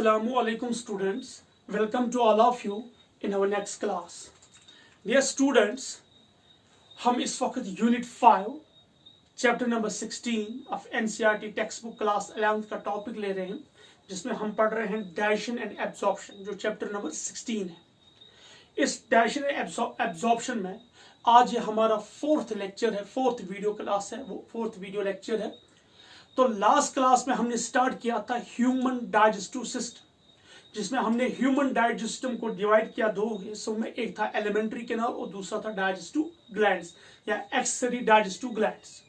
Assalamu alaikum students. Welcome to all of you in our next class. Dear students, हम इस वक्त unit 5 chapter number 16 of NCERT text book class 11th का topic ले रहे हैं, जिसमें हम पढ़ रहे हैं डाइजेशन एंड एब्जॉर्प्शन, जो चैप्टर नंबर 16 है। इस डाइजेशन एंड एब्जॉर्प्शन में आज ये हमारा फोर्थ लेक्चर है, फोर्थ वीडियो क्लास है, वो फोर्थ वीडियो लेक्चर है। तो लास्ट क्लास में हमने स्टार्ट किया था ह्यूमन डाइजेस्टिव सिस्टम, जिसमें हमने ह्यूमन डाइजेस्टिव सिस्टम को डिवाइड किया दो हिस्सों में। एक था एलिमेंट्री कैनाल और दूसरा था डाइजेस्टिव ग्लैंड्स या एक्सेसरी डाइजेस्टिव ग्लैंड्स।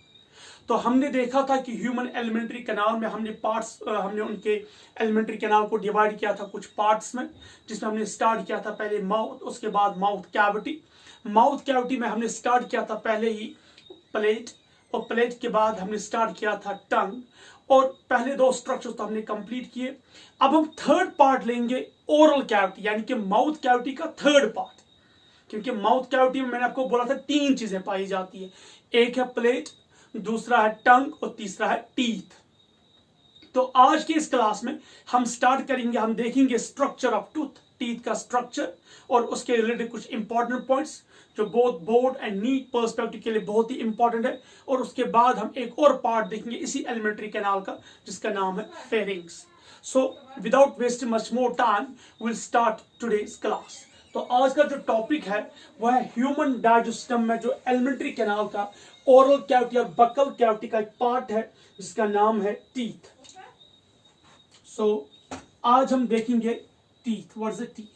तो हमने देखा था कि ह्यूमन एलिमेंट्री कैनाल में हमने उनके एलिमेंट्री कैनाल को डिवाइड किया था कुछ पार्ट्स में, जिसमें हमने स्टार्ट किया था पहले माउथ, उसके बाद माउथ कैविटी। माउथ कैविटी में हमने स्टार्ट किया था पहले ही प्लेट, और प्लेट के बाद हमने स्टार्ट किया था टंग, और पहले दो स्ट्रक्चर्स तो हमने कंप्लीट किए। अब हम थर्ड पार्ट लेंगे ओरल कैविटी, यानी कि माउथ कैविटी का थर्ड पार्ट, क्योंकि माउथ कैविटी में मैंने आपको बोला था तीन चीजें पाई जाती है, एक है प्लेट, दूसरा है टंग और तीसरा है टीथ। तो आज की इस क्लास में हम स्टार्ट करेंगे, हम देखेंगे स्ट्रक्चर ऑफ टूथ, टीथ का स्ट्रक्चर और उसके रिलेटेड कुछ इंपॉर्टेंट पॉइंट्स जो both board and NEET perspective के लिए बहुत ही इंपॉर्टेंट है। और उसके बाद हम एक और पार्ट देखेंगे इसी एलिमेंट्री कैनाल का, जिसका नाम है pharynx. So without wasting much more time will start today's class. तो आज का जो टॉपिक है वह है ह्यूमन डाइजेस्टिव सिस्टम में जो एलिमेंट्री कैनाल का ओरल कैविटी और बकल कैविटी का एक पार्ट है, जिसका नाम है टीथ। सो आज हम देखेंगे teeth. What is the teeth?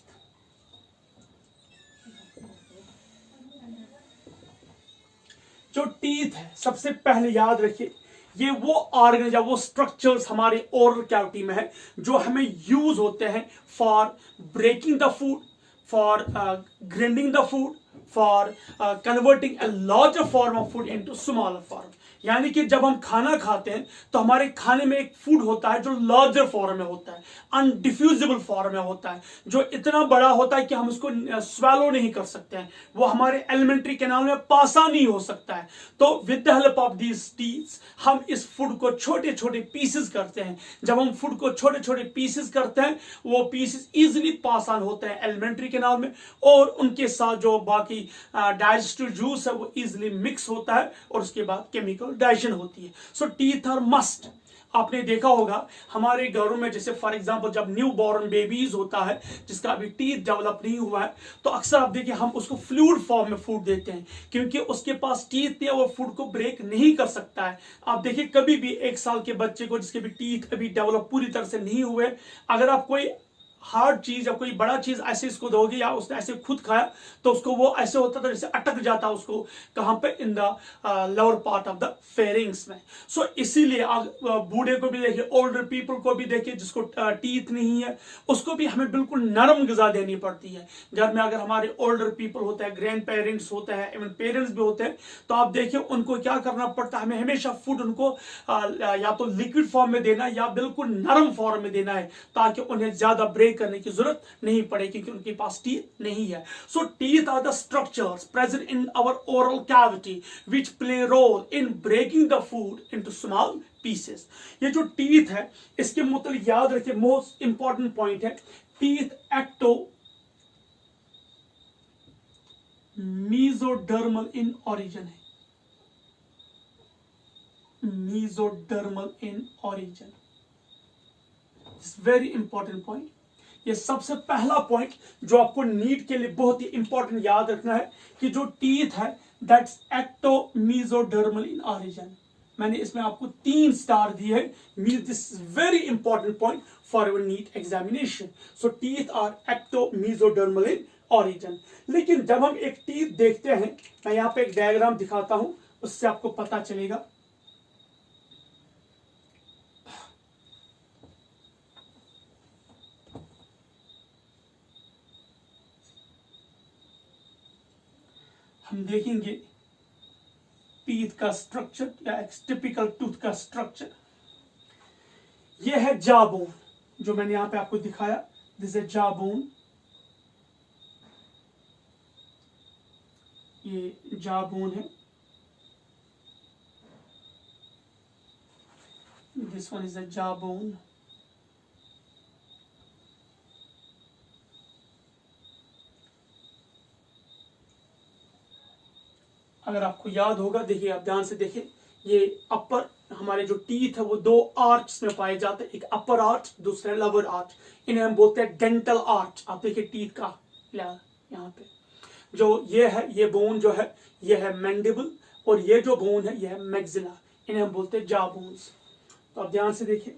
जो टीथ है, सबसे पहले याद रखिए, ये वो ऑर्गन या वो स्ट्रक्चर्स हमारे ओरल कैविटी में है जो हमें यूज होते हैं for breaking the food, for grinding the food, for converting a larger form of food into smaller form। यानी कि जब हम खाना खाते हैं तो हमारे खाने में एक फूड होता है जो लार्जर फॉर्म में होता है, अनडिफ्यूजिबल फॉर्म में होता है, जो इतना बड़ा होता है कि हम उसको स्वेलो नहीं कर सकते हैं, वो हमारे एलिमेंट्री कैनाल में पासा नहीं हो सकता है। तो with the help of these teeths हम इस फूड को छोटे छोटे पीसेस करते हैं। जब हम फूड को छोटे छोटे पीसेस करते हैं, वो पीसेस इजिली पास ऑन होते हैं एलिमेंट्री कैनाल में, और उनके साथ जो बाकी डाइजेस्टिव जूस है वो इजिली मिक्स होता है, और उसके बाद केमिकल डाइजेशन होती है। So teeth are must. आपने देखा होगा हमारे घरों में, जैसे फॉर एग्जांपल जब न्यू बॉर्न बेबीज होता है जिसका अभी टीथ डेवलप नहीं हुआ है, तो अक्सर आप देखिए हम उसको फ्लूइड फॉर्म में फूड देते हैं, क्योंकि उसके पास टीथ नहीं है, वो फूड को ब्रेक नहीं कर सकता है। आप देखिए कभी भी 1 साल के बच्चे को जिसके भी टीथ अभी डेवलप पूरी तरह से नहीं हुए, अगर आप कोई हार्ड चीज या कोई बड़ा चीज ऐसे इसको दोगे या उसने ऐसे खुद खाया, तो उसको वो ऐसे होता था जैसे अटक जाता उसको, कहां पे, in the lower part of the pharynx में। सो इसीलिए बूढ़े को भी देखिए, ओल्डर पीपल को भी देखिए जिसको टीथ नहीं है, उसको भी हमें बिल्कुल नरम ग़िज़ा देनी पड़ती है। घर में अगर हमारे ओल्डर पीपल होते हैं, ग्रैंड पेरेंट्स होते हैं, इवन पेरेंट्स भी होते हैं, तो आप देखिए उनको क्या करना पड़ता है, हमें हमेशा फूड उनको या तो लिक्विड फॉर्म में देना या बिल्कुल नरम फॉर्म में देना है, ताकि उन्हें ज्यादा ब्रेक करने की जरूरत नहीं पड़े, क्योंकि उनके पास टीथ नहीं है। So teeth are the structures present in our oral cavity which play role in breaking the food into small pieces. ये जो टीथ है, इसके मतलब याद रखिए, मोस्ट इंपॉर्टेंट पॉइंट है, teeth ecto mesodermal in origin है, mesodermal in origin. Very important point. ये सबसे पहला पॉइंट जो आपको नीट के लिए बहुत ही इंपॉर्टेंट याद रखना है, कि जो टीथ है that's ecto mesodermal in origin. मैंने इसमें आपको 3 स्टार दिए हैं, means this very important point for your NEET examination. So teeth are ecto mesodermal in origin. लेकिन जब हम एक टीथ देखते हैं, मैं यहाँ पे एक डायग्राम दिखाता हूं, उससे आपको पता चलेगा। हम देखेंगे टीथ का स्ट्रक्चर या एक टिपिकल टूथ का स्ट्रक्चर। यह है जाबोन, जो मैंने यहां पे आपको दिखाया, दिस इज जाबोन। ये जाबोन है, दिस वन इज अ जाबोन। अगर आपको याद होगा, देखिए आप ध्यान से देखिए, ये अपर हमारे जो टीथ है वो दो आर्च में पाए जाते हैं, एक अपर आर्च, दूसरा लोअर आर्च। इन्हें हम बोलते हैं डेंटल आर्च। आप देखिए टीथ का यहाँ पे जो ये है, ये बोन जो है ये है मैंडिबल, और ये जो बोन है ये है मैक्सिला। इन्हें हम बोलते हैं जॉ बोन्स। तो आप ध्यान से देखिए,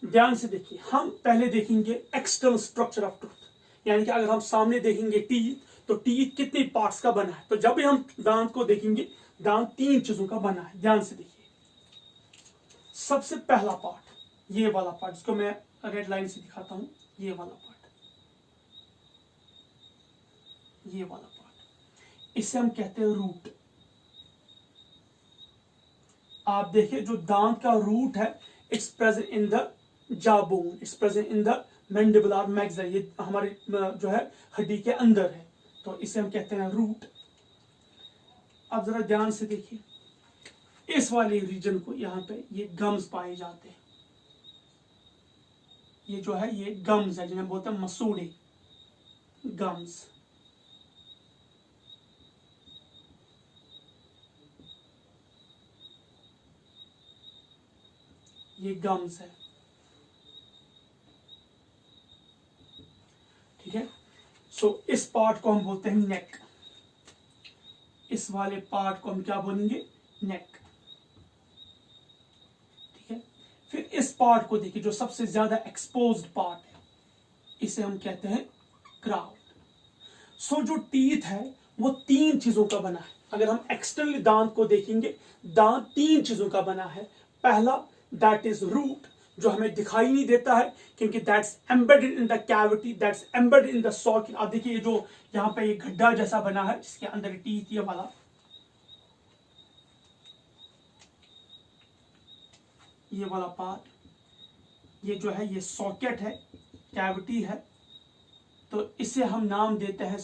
ध्यान से देखिए, हम पहले देखेंगे एक्सटर्नल स्ट्रक्चर ऑफ टूथ। यानी कि अगर हम सामने देखेंगे टीथ, तो टीथ कितने पार्ट्स का बना है। तो जब भी हम दांत को देखेंगे, दांत तीन चीजों का बना है। ध्यान से देखिए, सबसे पहला पार्ट, ये वाला पार्ट जिसको मैं रेड लाइन से दिखाता हूं, ये वाला पार्ट, ये वाला पार्ट, इसे हम कहते हैं रूट। आप देखिए जो दांत का रूट है, it's present in the jaw bone, it's present in the mandible और मैक्सिला। ये हमारे जो है हड्डी के अंदर है, तो इसे हम कहते हैं रूट। अब जरा ध्यान से देखिए, इस वाले रीजन को यहाँ पे ये गम्स पाए जाते हैं। ये जो है ये गम्स है, जिन्हें बोलते हैं मसूड़े, गम्स। ये गम्स है, ठीक है। सो इस पार्ट को हम बोलते हैं नेक। इस वाले पार्ट को हम क्या बोलेंगे, नेक, ठीक है। फिर इस पार्ट को देखिए, जो सबसे ज्यादा एक्सपोज्ड पार्ट है, इसे हम कहते हैं क्राउन। सो जो टीथ है वो तीन चीजों का बना है। अगर हम एक्सटर्नल दांत को देखेंगे, दांत तीन चीजों का बना है। पहला, दैट इज रूट, जो हमें दिखाई नहीं देता है क्योंकि that's embedded in the cavity, that's embedded in the socket. आप देखिए जो यहाँ पे ये गड्ढा जैसा बना है जिसके अंदर टीथ, ये वाला, ये वाला पार्ट, ये जो है ये सॉकेट है, कैविटी है। तो इसे हम नाम देते हैं,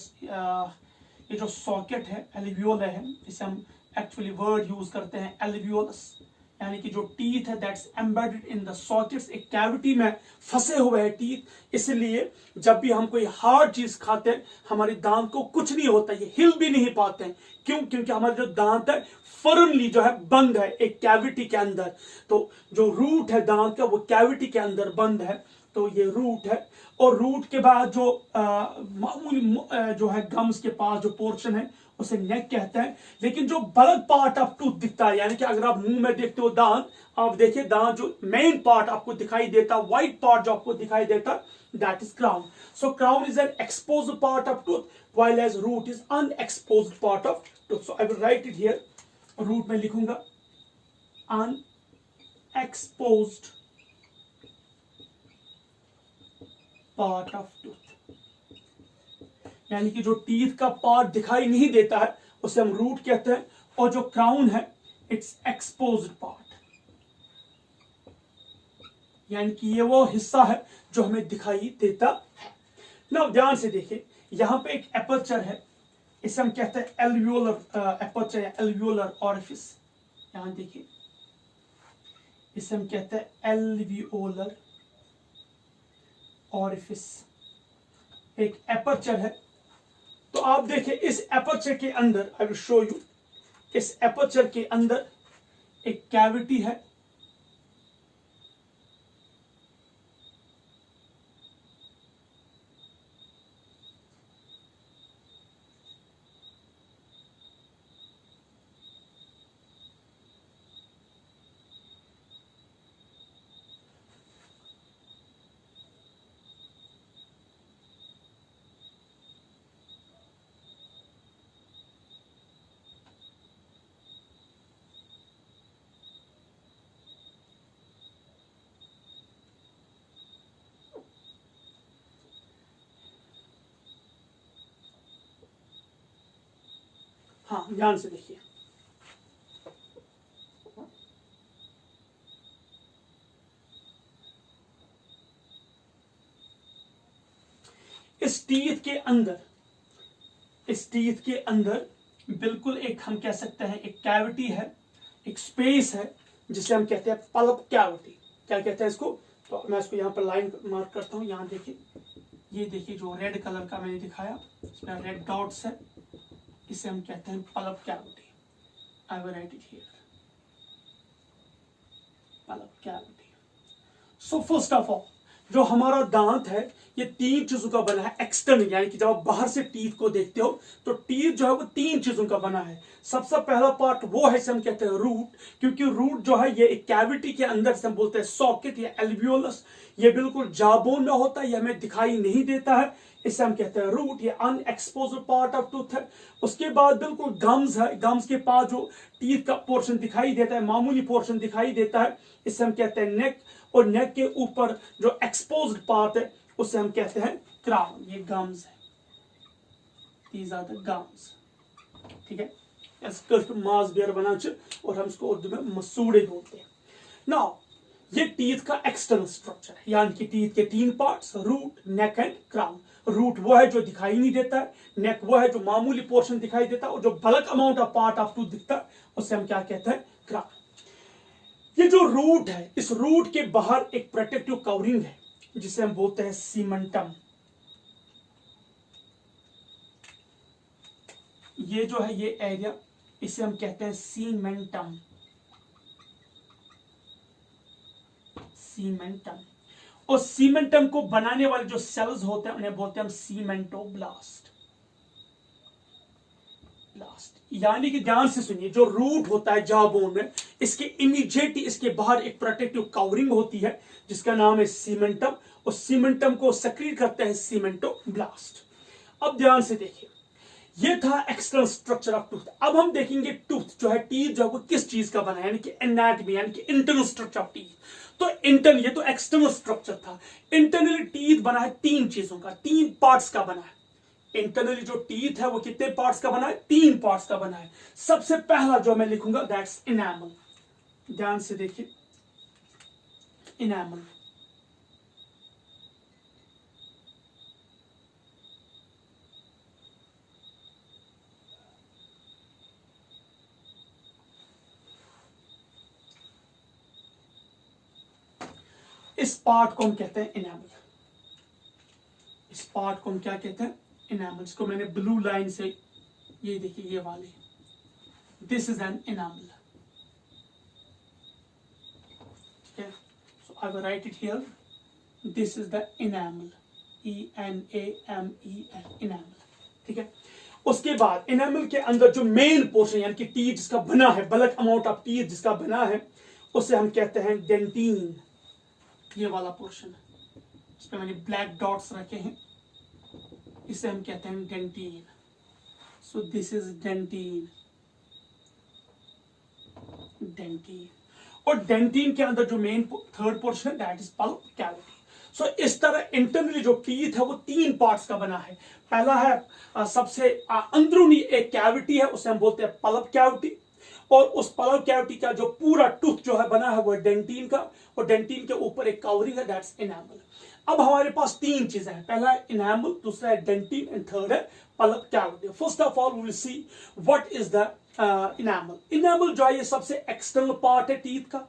ये जो सॉकेट है एल्वियोल है, इसे हम एक्चुअली वर्ड यूज करते हैं एल्वियोलस। यानी कि जो टीथ है that's embedded in the sockets, एक कैविटी में फंसे हुए हैं टीथ। इसलिए जब भी हम कोई हार्ड चीज खाते हैं, हमारे दांत को कुछ नहीं होता, ये हिल भी नहीं पाते हैं। क्यों? क्योंकि हमारे जो दांत है फर्मली जो है बंद है एक कैविटी के अंदर। तो जो रूट है दांत का वो कैविटी के अंदर बंद है, तो ये रूट है। और रूट के बाद जो मामूली जो है गम्स के पास जो पोर्शन है उसे नेक कहते हैं। लेकिन जो बल्क पार्ट ऑफ टूथ दिखता है, यानी कि अगर आप मुंह में देखते हो दांत, आप देखिए दांत जो मेन पार्ट आपको दिखाई देता, व्हाइट पार्ट जो आपको दिखाई देता, that is crown. So crown is an exposed part of tooth, while as root is unexposed part of tooth. So I will write it here, root में लिखूंगा अनएक्सपोज्ड पार्ट ऑफ टूथ, यानी कि जो teeth का part दिखाई नहीं देता है उसे हम रूट कहते हैं, और जो क्राउन है इट्स एक्सपोज्ड पार्ट, यानी कि ये वो हिस्सा है जो हमें दिखाई देता है। नाउ ध्यान से देखिए, यहां पे एक एपर्चर है, इसे हम कहते हैं एल्वियोलर एपर्चर या एल्वियोलर ऑरिफिस। यहां देखिए, इसे हम कहते हैं एल्वियोलर ऑरिफिस, एक एपर्चर है। तो आप देखिए इस एपर्चर के अंदर, आई विल शो यू, इस एपर्चर के अंदर एक कैविटी है, हाँ ध्यान से देखिए, इस टीथ के अंदर बिल्कुल एक, हम कह सकते हैं एक कैविटी है, एक स्पेस है, जिसे हम कहते हैं पल्प कैविटी। क्या कहते हैं इसको? तो मैं इसको यहाँ पर लाइन मार्क करता हूँ। यहाँ देखिए, ये देखिए जो रेड कलर का मैंने दिखाया, इसमें रेड डॉट्स है, इसे हम कहते हैं pulp cavity. I will write it here, pulp cavity. So first of all, जो हमारा दांत है ये 3 चीजों का बना है एक्सटर्नल, यानी कि जब आप बाहर से टीथ को देखते हो तो टीथ जो है वो 3 चीजों का बना है। सबसे पहला पार्ट वो है, इसे हम कहते हैं रूट, क्योंकि रूट जो है ये एक कैविटी के अंदर से हम बोलते हैं सॉकेट या एल्वियोलस, ये बिल्कुल जाबोन में होता है, ये हमें दिखाई नहीं देता है, इसे हम कहते हैं रूट। ये अनएक्सपोज्ड पार्ट ऑफ टूथ है। उसके बाद बिल्कुल गम्स है, गम्स के पास जो टीथ का पोर्शन दिखाई देता है, मामूली पोर्शन दिखाई देता है, इसे हम कहते हैं नेक। और नेक के ऊपर जो एक्सपोज्ड पार्ट है उसे हम कहते हैं क्राउन। ये गम्स है, दीज आर द गम्स, ठीक है। मास बियर बना, और हम इसको उर्दू में मसूड़े बोलते हैं। नाउ ये टीथ का एक्सटर्नल स्ट्रक्चर है, यानी कि टीथ के 3 parts, root, neck and crown. Root वो है जो दिखाई नहीं देता है, नेक वो है जो मामूली पोर्शन दिखाई देता है, और जो bulk amount of part of tooth दिखता है उसे हम क्या कहते हैं? क्राउन। ये जो रूट है, इस रूट के बाहर एक प्रोटेक्टिव कवरिंग है जिसे हम बोलते हैं सीमेंटम। ये जो है ये एरिया, इसे हम कहते हैं सीमेंटम। सीमेंटम। और सीमेंटम को बनाने वाले जो सेल्स होते हैं उन्हें बोलते हैं हम सीमेंटोब्लास्ट। यानी कि ध्यान से सुनिए, जो रूट होता है जाबोन में, इसके इमीडिएट इसके बाहर एक प्रोटेक्टिव कवरिंग होती है जिसका नाम है सीमेंटम, और सीमेंटम को सक्रिय करते हैं सीमेंटोब्लास्ट। अब ध्यान से देखिए, ये था एक्सटर्नल स्ट्रक्चर ऑफ टूथ। अब हम देखेंगे टूथ जो है, टीथ जो है वो किस चीज का बना है, यानी कि एनाटॉमी, यानी कि इंटरनल स्ट्रक्चर ऑफ टीथ। तो इंटरनल, ये तो एक्सटर्नल स्ट्रक्चर था। इंटरनली टीथ बना है 3 चीजों का, 3 पार्ट्स का बना है। इंटरनली जो टीथ है वो कितने पार्ट्स का बना है? 3 पार्ट्स का बना है। सबसे पहला जो मैं लिखूंगा दैट्स इनेमल। ध्यान से देखिए, इनेमल। इस पार्ट को हम कहते हैं इनेमल। इस पार्ट को हम क्या कहते हैं? इनेमल। इसको मैंने ब्लू लाइन से, ये देखिए ये वाले, दिस इज एन इनेमल, ठीक है। So I will write it here, this is the enamel, ENAMEL, enamel, ठीक है। उसके बाद इनेमल के अंदर जो मेन पोर्शन, यानी कि टीथ जिसका बना है, बल्क अमाउंट ऑफ टीथ जिसका बना है, उसे हम कहते हैं डेंटिन। ये वाला पोर्शन, इस पे मैंने ब्लैक डॉट्स रखे हैं, इसे हम कहते हैं dentin. So this is dentine, dentine. और डेंटिन के अंदर जो मेन थर्ड पोर्शन है दैट इज पल्प कैविटी। सो इस तरह इंटरनली जो टीथ है वो 3 पार्ट्स का बना है। पहला है सबसे अंदरूनी एक कैविटी है, उसे हम बोलते हैं पल्प कैविटी, और उस पल्प कैविटी का जो पूरा टूथ जो है बना है वो है डेंटिन का, और डेंटिन के ऊपर एक कवरिंग है दैट्स इनेमल। अब हमारे पास 3 चीजें हैं, पहला है इनेमल, दूसरा है डेंटिन, एंड थर्ड है pulp cavity. First of all we will see what is the enamel. Enamel जो है ये सबसे एक्सटर्नल पार्ट है टीथ का,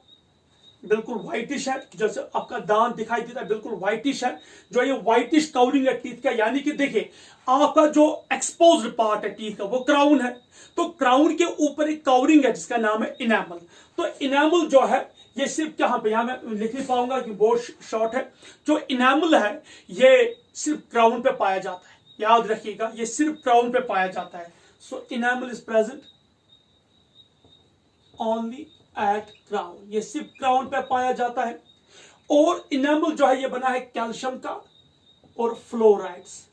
बिल्कुल व्हाइटिश है, जैसे आपका दांत दिखाई देता है बिल्कुल व्हाइटिश है, जो ये व्हाइटिश कवरिंग है टीथ का। यानी कि देखिए, आपका जो एक्सपोज्ड पार्ट है टीथ का वो क्राउन है, तो क्राउन के ऊपर एक कवरिंग है जिसका नाम है इनेमल। तो इनेमल जो है ये सिर्फ कहां पे, यहां मैं लिख नहीं पाऊंगा कि बहुत शॉर्ट है। जो इनेमल है ये सिर्फ क्राउन पे पाया जाता है, याद रखिएगा, ये सिर्फ क्राउन पे पाया जाता है। So enamel is present only at crown, ये सिर्फ क्राउन पे पाया जाता है। और इनेमल जो है ये बना है कैल्शियम का और फ्लोराइड्स,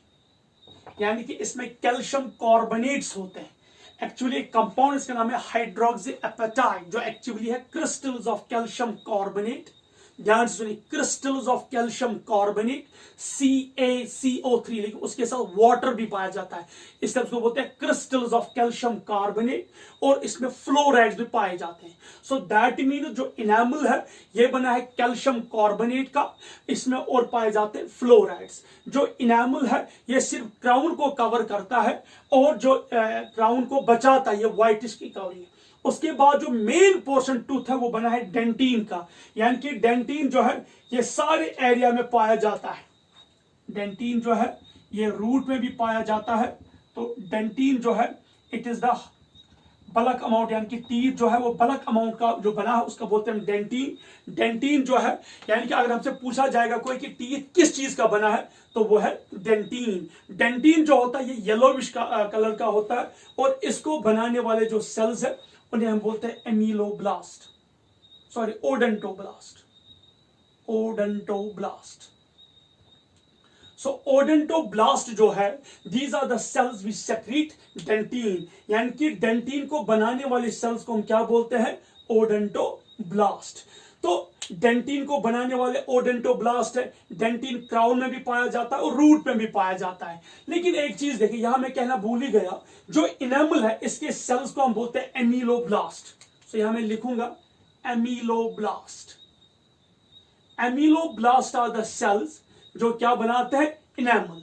यानी कि इसमें कैल्शियम कार्बोनेट्स होते हैं। एक्चुअली कंपाउंड इसका नाम है हाइड्रोक्सी एपेटाइट, जो एक्चुअली है क्रिस्टल्स ऑफ कैल्शियम कार्बोनेट, ध्यान से सुनिए, crystals of calcium carbonate CaCO3, लेकिन उसके साथ वाटर भी पाया जाता है, इसलिए उसको बोलते हैं क्रिस्टल्स ऑफ कैल्शियम कार्बोनेट, और इसमें फ्लोराइड्स भी पाए जाते हैं। सो दैट मीन जो इनामल है ये बना है कैल्शियम कार्बोनेट का, इसमें और पाए जाते हैं फ्लोराइड्स। जो इनामल है ये सिर्फ क्राउन को कवर करता है और जो क्राउन को बचाता है, ये व्हाइटिश की कवरिंग है। उसके बाद जो मेन पोर्शन टूथ है वो बना है डेंटिन का, यानी कि डेंटिन जो है ये सारे एरिया में पाया जाता है। डेंटिन जो है ये रूट में भी पाया जाता है। तो डेंटिन जो है it is the bulk amount, यानी कि टीथ जो है वो बल्क अमाउंट का जो बना है उसका बोलते हैं डेंटिन। डेंटिन जो है यानी कि अगर हमसे पूछा जाएगा कोई कि टीथ किस चीज का बना है तो वो है डेंटिन। डेंटिन जो होता है ये येलोविश कलर का होता है, और इसको बनाने वाले जो सेल्स है उन्हें हम बोलते हैं ameloblast, sorry odontoblast, odontoblast. So odontoblast जो है these are the cells which secrete dentine, यानी कि डेंटिन को बनाने वाले सेल्स को हम क्या बोलते हैं, ओडेंटोब्लास्ट। तो डेंटिन को बनाने वाले ओडेंटोब्लास्ट है। डेंटिन क्राउन में भी पाया जाता है और रूट में भी पाया जाता है। लेकिन एक चीज देखिए, यहां मैं कहना भूल ही गया, जो इनेमल है इसके सेल्स को हम बोलते हैं एमिलोब्लास्ट। तो यहां मैं लिखूंगा ameloblast. Ameloblast are the cells जो क्या बनाते हैं, enamel.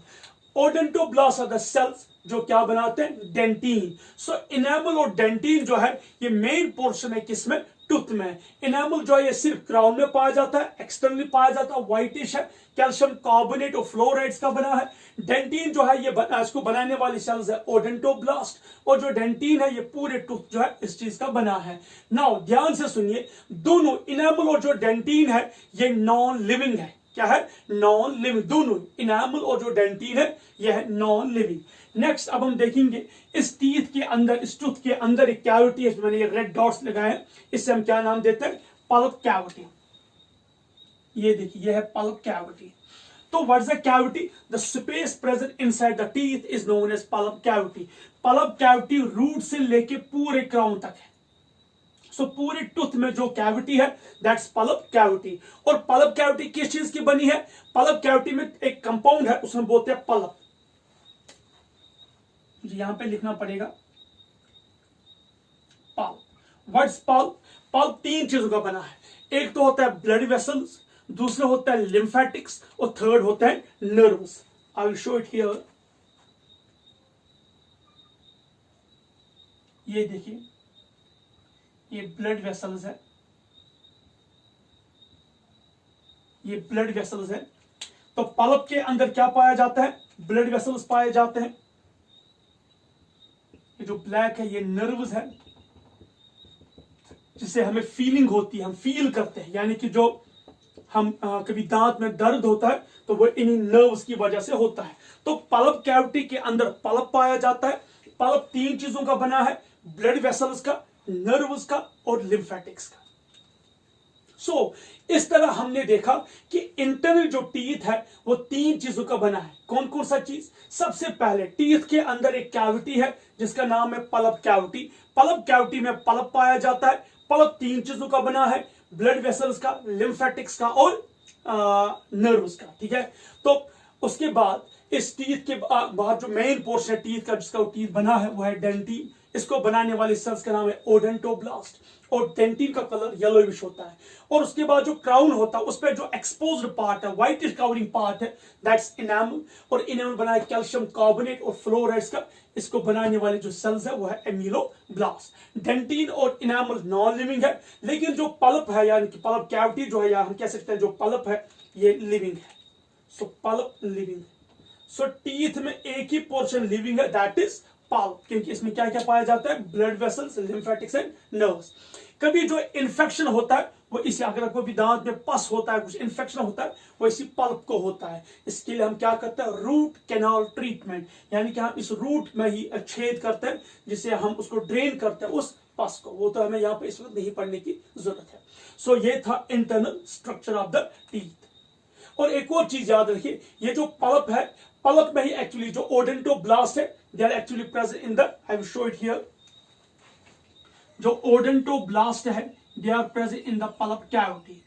Odontoblast are the cells जो क्या बनाते हैं, डेंटिन। सो इनेमल और डेंटिन जो है ये मेन पोर्शन है किसमें, टूथ में। इनेमल जो है ये सिर्फ क्राउन में पाया जाता है, एक्सटर्नली पाया जाता है, व्हाइटिश है, कैल्शियम कार्बोनेट और फ्लोराइड्स का बना है। डेंटिन जो है ये इसको बनाने वाली सेल्स है ओडेंटोब्लास्ट, और जो डेंटिन है ये पूरे टूथ जो है इस चीज का बना है। नाउ ध्यान से सुनिए, दोनों इनेमल और जो डेंटिन है ये नॉन लिविंग है। क्या है, नॉन लिविंग। दोनों इनेमल और जो डेंटिन है यह है नॉन लिविंग। नेक्स्ट अब हम देखेंगे इस टीथ के अंदर, इस टूथ के अंदर एक कैविटी है, मैंने ये रेड डॉट्स लगाए हैं, इससे हम क्या नाम देते हैं, पल्प कैविटी। ये देखिए ये है पल्प कैविटी। तो what is the cavity, the space present inside the teeth is known as pulp cavity. Pulp cavity root से लेके पूरे क्राउन तक है। सो पूरे टूथ में जो कैविटी है दैट्स पल्प कैविटी। और पल्प कैविटी किस चीज की बनी है, पल्प कैविटी में एक कंपाउंड है उसमें बोलते हैं पल्प। यहां पे लिखना पड़ेगा पल्प। व्हाट्स पल्प, पल्प तीन चीजों का बना है। एक तो होता है ब्लड वेसल्स, दूसरा होता है लिम्फेटिक्स, और थर्ड होता है nerves. I will show it here. ये देखिए ये ब्लड वेसल्स है, ये ब्लड वेसल्स है। तो पल्प के अंदर क्या पाया जाता है, ब्लड वेसल्स पाए जाते हैं। ये जो ब्लैक है ये नर्व्स है, जिससे हमें फीलिंग होती है, हम फील करते हैं, यानी कि जो हम कभी दांत में दर्द होता है तो वो इन्हीं नर्व्स की वजह से होता है। तो पल्प कैविटी के अंदर पल्प पाया जाता है। पल्प तीन चीजों का बना है, ब्लड वेसल्स का, नर्व्स का और लिम्फेटिक्स का। सो इस तरह हमने देखा कि इंटरनल जो टीथ है वो तीन चीजों का बना है। कौन कौन सा चीज, सबसे पहले टीथ के अंदर एक कैविटी है जिसका नाम है पल्प कैविटी। पल्प कैविटी में पल्प पाया जाता है। पल्प तीन चीजों का बना है, ब्लड वेसल्स का, लिम्फेटिक्स का और नर्व्स का। ठीक है, तो उसके बाद इस टीथ के बाद जो मेन पोर्शन है टीथ का, जिसका टीथ बना है वो है डेंटिन। इसको बनाने वाले सेल्स का नाम है ओडेंटोब्लास्ट, और डेंटिन का कलर येलोइश होता है। और उसके बाद जो क्राउन होता है उस पर जो एक्सपोज्ड पार्ट है, व्हाइटिश कवरिंग पार्ट है, दैट्स इनेमल। और इनेमल बना है कैल्शियम कार्बोनेट और फ्लोराइड्स का। इसको बनाने वाले जो सेल्स है वो है एमिलोब्लास्ट। डेंटिन और इनेमल नॉन लिविंग है, लेकिन जो पल्प है यानी कि पल्प कैविटी जो है, या हम कह सकते हैं जो पल्प है ये लिविंग है। सो पल्प लिविंग। सो टीथ में एक ही पोर्शन लिविंग है, दैट इज पल्प, क्योंकि इसमें क्या क्या पाया जाता है, blood vessels, lymphatics and nerves. कभी जो इन्फेक्शन होता है वो इसी, अगर कोई भी दांत में पस होता है, कुछ इन्फेक्शन होता है, वो इसी पल्प को होता है। इसके लिए हम क्या करते हैं, रूट कैनाल ट्रीटमेंट, यानी कि हम इस रूट में ही छेद करते हैं जिससे हम उसको ड्रेन करते हैं उस पस को। वो तो हमें यहाँ पे इस वक्त नहीं पढ़ने की जरूरत है। सो ये था internal structure of the teeth. और एक और चीज याद रखिए, ये जो पल्प है, पल्प में ही एक्चुअली जो ओडेंटोब्लास्ट है they are actually present in the, I will show it here. जो ओडेंटोब्लास्ट है they are present in the pulp cavity.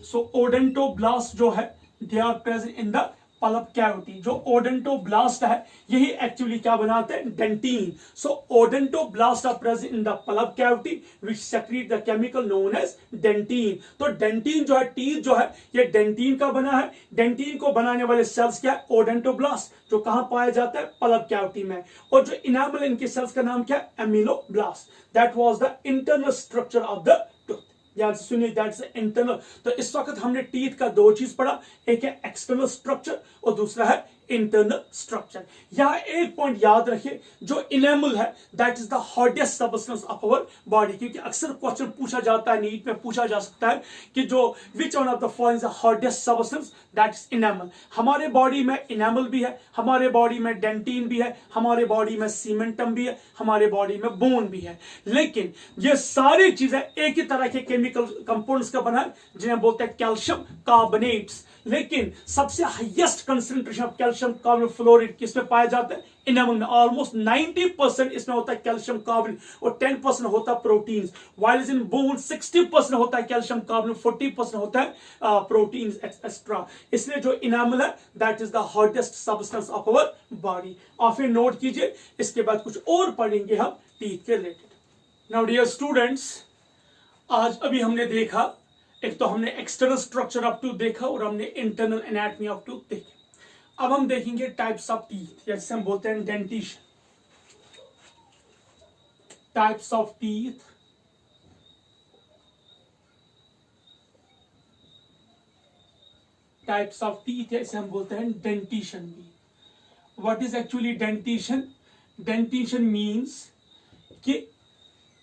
So odontoblast जो है they are present in the pulp cavity. जो odontoblast है यही actually क्या बनाते हैं, dentin. So odontoblast are present in the pulp cavity which secrete the chemical known as dentin. तो dentin जो है, टीथ जो है, ये डेंटिन का बना है। डेंटिन को बनाने वाले सेल्स क्या है, ओडेंटोब्लास्ट, जो कहां पाया जाता है, पल्प कैविटी में। और जो इनामल इनके सेल्स का नाम क्या है, ameloblast. That was the internal structure of the tooth. याद सुनिए, दैट्स इंटरनल। तो इस वक्त हमने टीथ का दो चीज पढ़ा, एक है एक्सटर्नल स्ट्रक्चर और दूसरा है इंटरनल स्ट्रक्चर। यहां एक पॉइंट याद रखिए, जो इनेमल है that is the hardest substance of our body. क्योंकि अक्सर क्वेश्चन पूछा जाता है, नीट में पूछा जा सकता है कि जो which one of the following is the hardest substance, that is enamel. हमारे बॉडी में इनेमल भी है, हमारे बॉडी में डेंटिन भी है, हमारे बॉडी में सीमेंटम भी है, हमारे बॉडी में बोन भी है। लेकिन ये सारी चीजें एक ही तरह के केमिकल कंपाउंड्स का बना है जिन्हें बोलते हैं कैल्शियम कार्बोनेट्स। लेकिन सबसे highest concentration of calcium carbonate fluoride किसमें पाया जाता है, इनेमल में। ऑलमोस्ट 90% इसमें होता है कैल्शियम कार्बोनेट और 10% होता है प्रोटीन्स। वाइल इन बोन 60% होता है कैल्शियम कार्बोनेट, 40% होता है प्रोटीन्स एक्स्ट्रा। इसलिए जो इनेमल है that is the hardest substance of our body. आप फिर नोट कीजिए, इसके बाद कुछ और पढ़ेंगे हम टीथ के रिलेटेड। नाउ डियर स्टूडेंट्स, आज अभी हमने देखा, एक तो हमने एक्सटर्नल स्ट्रक्चर ऑफ टूथ देखा और हमने इंटरनल एनाटॉमी ऑफ टूथ देखी। अब हम देखेंगे टाइप्स ऑफ टीथ, जैसे हम बोलते हैं dentition. Types of teeth, types of teeth जैसे हम बोलते हैं डेंटिशन भी। What is actually dentition? Dentition means कि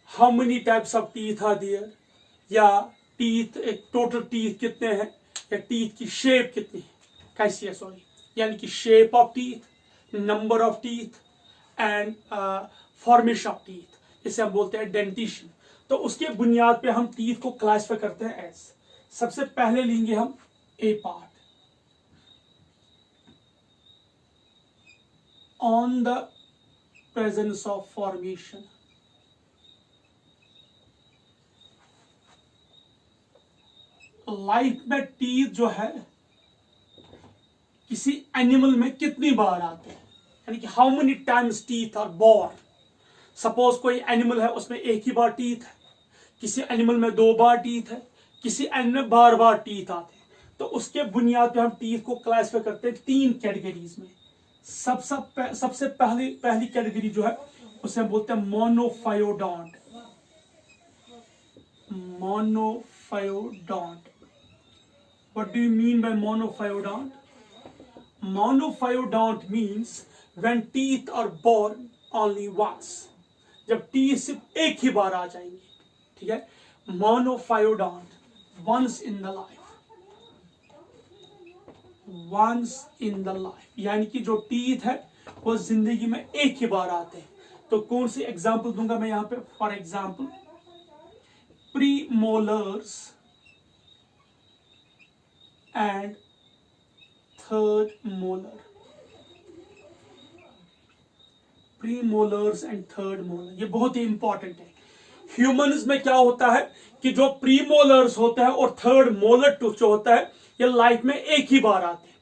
how many types of teeth are there, या टीथ, एक टोटल टीथ कितने हैं, या टीथ की शेप कितनी है, कैसी है, सॉरी, यानी कि shape of teeth, number of teeth and formation of teeth, इसे हम बोलते हैं डेंटिशन। तो उसके बुनियाद पे हम टीथ को क्लासिफाई करते हैं एज, सबसे पहले लेंगे हम A part, on the presence of formation. Life में टीथ जो है किसी एनिमल में कितनी बार आते हैं, यानी कि how many times teeth are born. Suppose कोई एनिमल है उसमें एक ही बार टीथ है, किसी एनिमल में 2 बार टीथ है, किसी एनिमल में बार बार टीथ आते हैं। तो उसके बुनियाद पे हम टीथ को क्लासिफाई करते हैं 3 कैटेगरीज में। सबसे पहली कैटेगरी जो है उसे हम बोलते हैं मोनोफायोडोंट। मोनोफायोडोंट, what do you mean by monophyodont? Monophyodont means when teeth are born only once, जब टीथ सिर्फ एक ही बार आ जाएंगे, ठीक है। Monophyodont, once in the life, once in the life, यानी कि जो टीथ है वो जिंदगी में एक ही बार आते हैं। तो कौन सी एग्जाम्पल दूंगा मैं यहाँ पे, for example premolars and third molar. Premolars and third molar, ये बहुत ही इंपॉर्टेंट है। ह्यूमंस में क्या होता है कि जो प्रीमोलर्स होता है और थर्ड मोलर टूथ जो होता है ये लाइफ में एक ही बार आते हैं।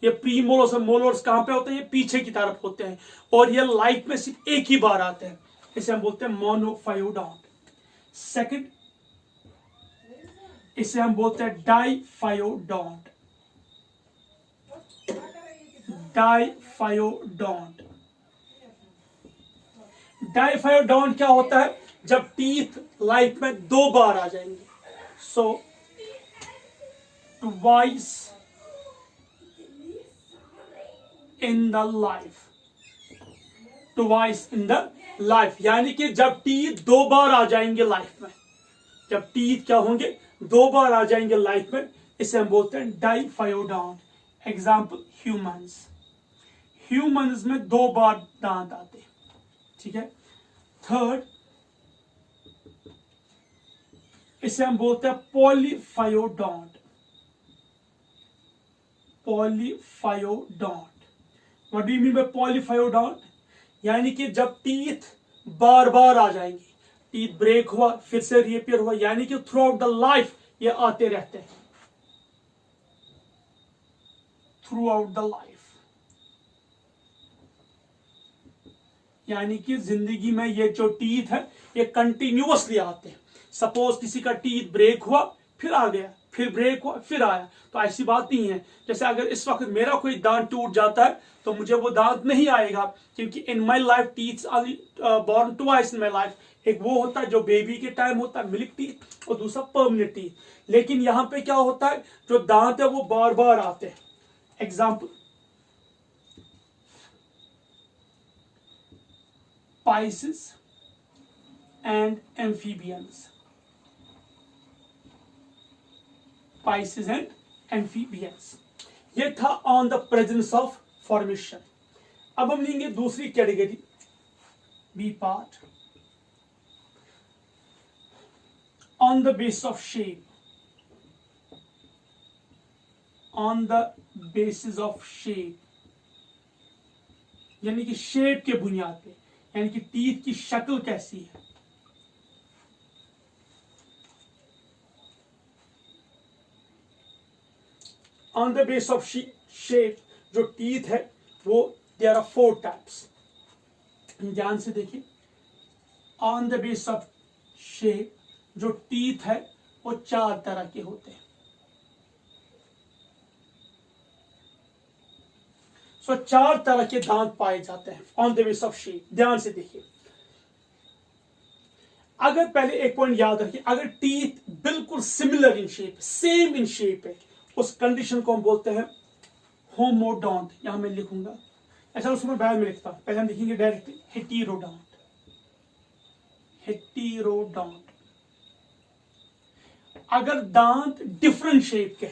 ये प्रीमोलर्स और मोलर्स कहां पे होते हैं, ये पीछे की तरफ होते हैं, और ये लाइफ में सिर्फ एक ही बार आते हैं। इसे हम बोलते हैं मोनोफायोडोंट। सेकंड, इसे हम बोलते हैं डाइफायोडोंट। डाइफायोडोंट, डाइफायोडोंट क्या होता है, जब टीथ लाइफ में 2 बार आ जाएंगे। So twice in the life, twice in the life, यानी कि जब टीथ 2 बार आ जाएंगे लाइफ में, जब टीथ क्या होंगे 2 बार आ जाएंगे लाइफ में, इसे हम बोलते हैं डाइफायोडोंट। एग्जाम्पल ह्यूमंस, ह्यूमंस में 2 बार दांत आते हैं, ठीक है। थर्ड, इसे हम बोलते हैं polyphyodont. Polyphyodont, what do you mean by polyphyodont, यानी कि जब टीथ बार बार आ जाएंगे, टीथ ब्रेक हुआ फिर से रीअपियर हुआ, यानी कि थ्रू आउट द लाइफ ये आते रहते हैं, थ्रू आउट द लाइफ। यानी कि जिंदगी में ये जो टीथ है ये कंटिन्यूअसली आते हैं। सपोज किसी का टीथ ब्रेक हुआ फिर आ गया, फिर ब्रेक हुआ फिर आया, तो ऐसी बात नहीं है। जैसे अगर इस वक्त मेरा कोई दांत टूट जाता है तो मुझे वो दांत नहीं आएगा, क्योंकि in my life teeth born twice in my life. एक वो होता है जो बेबी के टाइम होता है मिल्क टीथ, और दूसरा परमानेंट टीथ। लेकिन यहाँ पे क्या होता है, जो दांत है वो बार बार आते हैं। Example, Pisces and amphibians. Pisces and amphibians. ये था on the presence of formation. अब हम लेंगे दूसरी category, B part, on the basis of shape. On the basis of shape, यानी कि शेप के बुनियाद पे, यानी कि टीथ की शक्ल कैसी है। On the base of shape, जो टीथ है वो देयर आर 4 टाइप्स। ध्यान से देखिए, on the base of shape जो टीथ है वो 4 तरह के होते हैं। तो 4 तरह के दांत पाए जाते हैं on the base of shape. ध्यान से देखिए, अगर पहले एक पॉइंट याद रखिए, अगर टीथ बिल्कुल similar in shape, same in shape है, उस कंडीशन को हम बोलते हैं होमोडोंट। यहां मैं लिखूंगा, ऐसा उसमें बाद में लिखता हूं, पहले हम लिखेंगे डायरेक्टली हेटेरोडोंट। हेटेरोडोंट। अगर दांत डिफरेंट शेप के,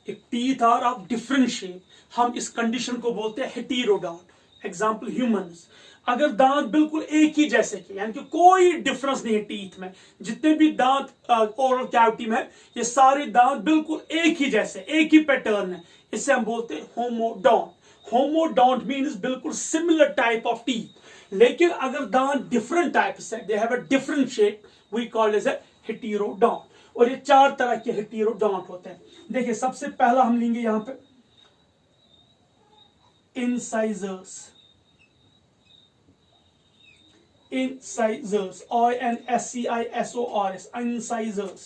एक teeth are of different shape, हम इस कंडीशन को बोलते हैं हेटेरोडोंट। एग्जाम्पल ह्यूमंस, अगर दांत बिल्कुल एक ही जैसे के, यानी कि कोई डिफरेंस नहीं है टीथ में, जितने भी दांत ओरल कैविटी में, ये सारे दांत बिल्कुल एक ही जैसे, एक ही पैटर्न है, इसे हम बोलते हैं होमोडोंट। होमोडोंट मीन्स बिल्कुल सिमिलर टाइप ऑफ टीथ। लेकिन अगर दांत डिफरेंट टाइप्स है, they have a different shape, we call as a heterodont. और ये 4 तरह के हेटेरोडोंट होते हैं। देखिए, सबसे पहला हम लेंगे यहां पे incisors. Incisors, INSCISORS, incisors।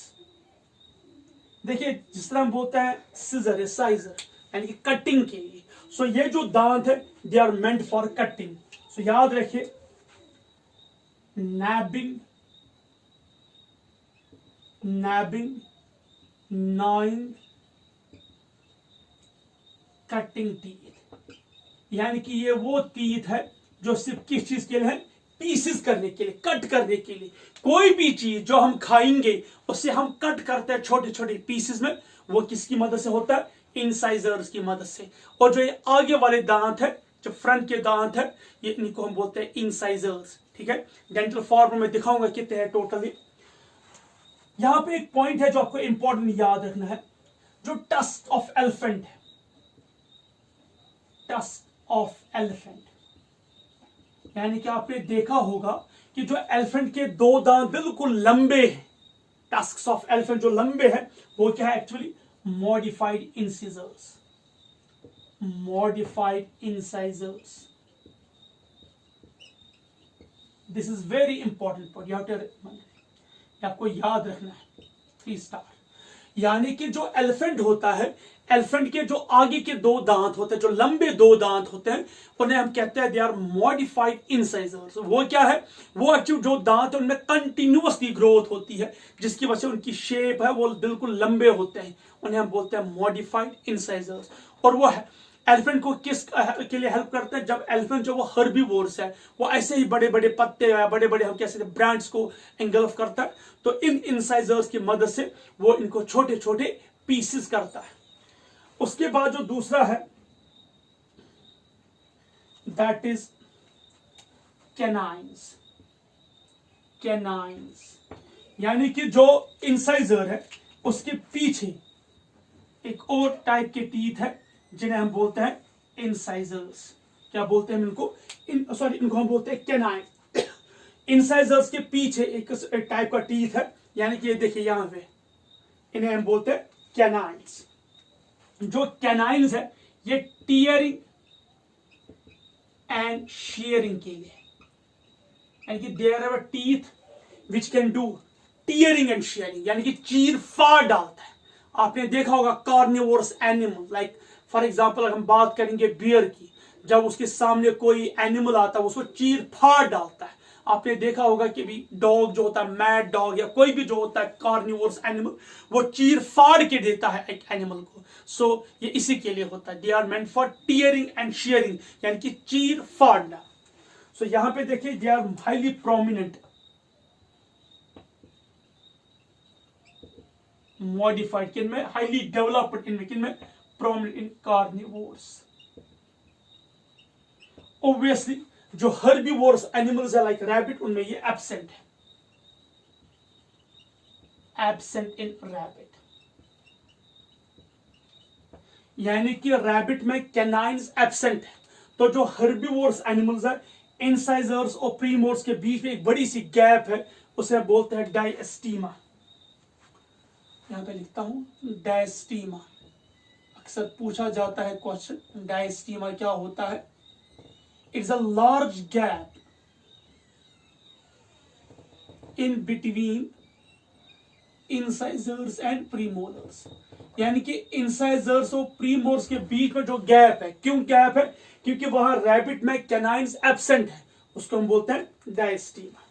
देखिए, जिस तरह हम बोलते हैं सिजर, साइजर, यानी कि कटिंग के लिए। सो ये जो दांत है they are meant for cutting. So याद रखिए, नैबिंग, gnawing, कटिंग टीथ। यानी कि ये वो टीथ है जो सिर्फ किस चीज के लिए है, पीसेस करने के लिए, कट करने के लिए। कोई भी चीज जो हम खाएंगे उससे हम कट करते हैं छोटे छोटे पीसेस में, वो किसकी मदद से होता है, इंसाइजर्स की मदद से। और जो ये आगे वाले दांत है, जो फ्रंट के दांत है, ये इनको हम बोलते हैं इंसाइजर्स। ठीक है, डेंटल फॉर्म में दिखाऊंगा कितने हैं टोटली। यहां पे एक पॉइंट है जो आपको इंपॉर्टेंट याद रखना है, जो टस्क ऑफ एलिफेंट है। टस्क ऑफ एलिफेंट, यानी कि आपने देखा होगा कि जो एलिफेंट के 2 दांत बिल्कुल लंबे हैं, टस्क्स ऑफ एलिफेंट जो लंबे हैं, वो क्या है, actually modified incisors. Modified incisors. This is very important point, you have to, आपको याद रखना है। 3 स्टार। यानी कि जो एलिफेंट होता है, एलिफेंट के जो आगे के 2 दांत होते हैं, जो लंबे 2 दांत होते हैं, उन्हें हम कहते हैं दे आर मॉडिफाइड इंसाइजर्स। वो क्या है, वो एक्चुअली जो दांत है उनमें कंटिन्यूअसली ग्रोथ होती है, जिसकी वजह से उनकी शेप है वो बिल्कुल लंबे होते हैं, उन्हें हम बोलते हैं मॉडिफाइड इंसाइजर्स। और वो है एलिफेंट को किस के लिए हेल्प करते हैं, जब एलिफेंट जो वो हर्बीवोर्स है, वो ऐसे ही बड़े बड़े पत्ते या बड़े बड़े हम कैसे ब्रांड्स को एंगल्फ करता है, तो इन इंसाइजर्स की मदद से वो इनको छोटे छोटे पीसेस करता है। उसके बाद जो दूसरा है, दैट इज कैनाइन्स। कैनाइन्स यानी कि जो इंसाइजर है उसके पीछे एक और टाइप के टीथ है जिन्हें हम बोलते हैं इंसाइजर्स। क्या बोलते हैं इनको, इनको हम बोलते हैं कैनाइन। इंसाइजर्स के पीछे एक टाइप का टीथ है, यानी कि ये देखिए यहां पे, इन्हें हम बोलते हैं कैनाइन्स। जो कैनाइन्स है ये टीयरिंग एंड शेयरिंग के लिए, यानी कि there are teeth which can do tearing and shearing, यानी कि चीर फाड़ डालता है। आपने देखा होगा carnivorous animal, like for example अगर हम बात करेंगे बियर की, जब उसके सामने कोई एनिमल आता है उसको चीर फाड़ डालता है। आपने देखा होगा कि भी डॉग जो होता है, मैड डॉग या कोई भी जो होता है कार्निवोरस एनिमल, वो चीर फाड़ के देता है एक एनिमल को। सो ये इसी के लिए होता है, they are meant for tearing and shearing, यानी कि चीर फाड़ना। सो यहां पे देखिए they are highly prominent, modified किन में, हाईली डेवलप्ड इनमें, किन में, प्रोमिनेंट इन कार्निवोर्स। ऑब्वियसली जो हर्बीवोरस एनिमल्स है लाइक रैबिट, उनमें ये एब्सेंट है, एब्सेंट इन रैबिट, यानी कि रैबिट में कैनाइन्स एब्सेंट है। तो जो हर्बीवोरस एनिमल्स है, इंसाइजर्स और प्रीमोर्स के बीच में एक बड़ी सी गैप है, उसे बोलते हैं डायस्टीमा। यहां पे लिखता हूं डायस्टीमा, अक्सर पूछा जाता है क्वेश्चन, डायस्टीमा क्या होता है। It's a large gap in between incisors and premolars, यानी कि इंसाइजर्स और प्रीमोलर्स के बीच में जो गैप है, क्यों गैप है, क्योंकि वहां रैबिट में कैनाइन्स एब्सेंट है, उसको हम बोलते हैं डायस्टीमा।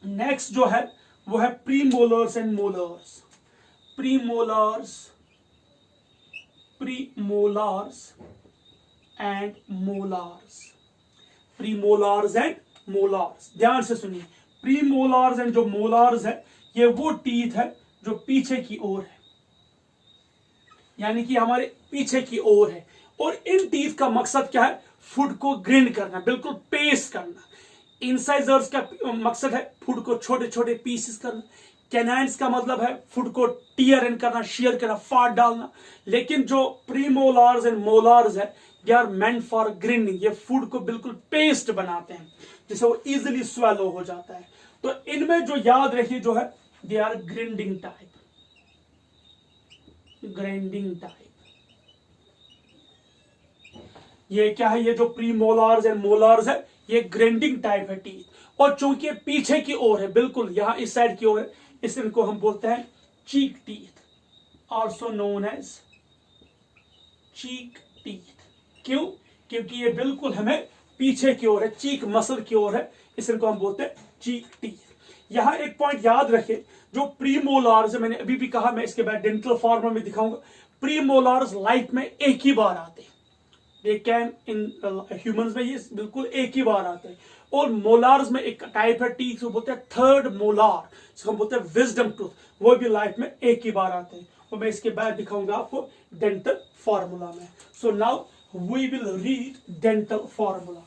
नेक्स्ट जो है वो है premolars and molars. Premolars, premolars and molars, premolars and molars, ध्यान से सुनिए। प्रीमोलार्स एंड जो मोलार्स है, ये वो टीथ है जो पीछे की ओर है, यानी कि हमारे पीछे की ओर है। और इन टीथ का मकसद क्या है, फूड को ग्रिंड करना, बिल्कुल पेस्ट करना। इंसाइजर्स का मकसद है फूड को छोटे छोटे पीसेस करना। कैनाइन्स का मतलब है फूड को टीयर एंड करना, शेयर करना, फाड़ डालना। लेकिन जो प्रीमोलार्स एंड मोलार्स है, they are meant for grinding, ये फूड को बिल्कुल पेस्ट बनाते हैं जिससे वो इजिली स्वेलो हो जाता है। तो इनमें जो याद रखिए जो है, they are grinding type, grinding type. ये क्या है, ये जो प्रीमोलार्स एंड मोलार्स है, ये ग्राइंडिंग टाइप है टीथ। और चूंकि पीछे की ओर है, बिल्कुल यहां इस साइड की ओर है, इस इनको हम बोलते हैं चीक टीथ, आल्सो नोन एज चीक टीथ। क्यों, क्योंकि ये बिल्कुल हमें पीछे की ओर है, चीक मसल की ओर है, इस इनको हम बोलते हैं चीक टीथ। यहां एक पॉइंट याद रखें, जो प्रीमोलार्स है, मैंने अभी भी कहा, मैं इसके बाद डेंटल फॉर्म में दिखाऊंगा। प्रीमोलार्स लाइफ में एक ही बार आते हैं, दे कैन इन ह्यूमंस में ये बिल्कुल एक ही बार आते हैं। और मोलार्स में एक टाइप है टीथ, वो बोलते हैं थर्ड मोलार, जिसको हम बोलते हैं विजडम टूथ, वो भी लाइफ में एक ही बार आते हैं। और मैं इसके बाद दिखाऊंगा आपको डेंटल फॉर्मूला में। So now we will read dental formula.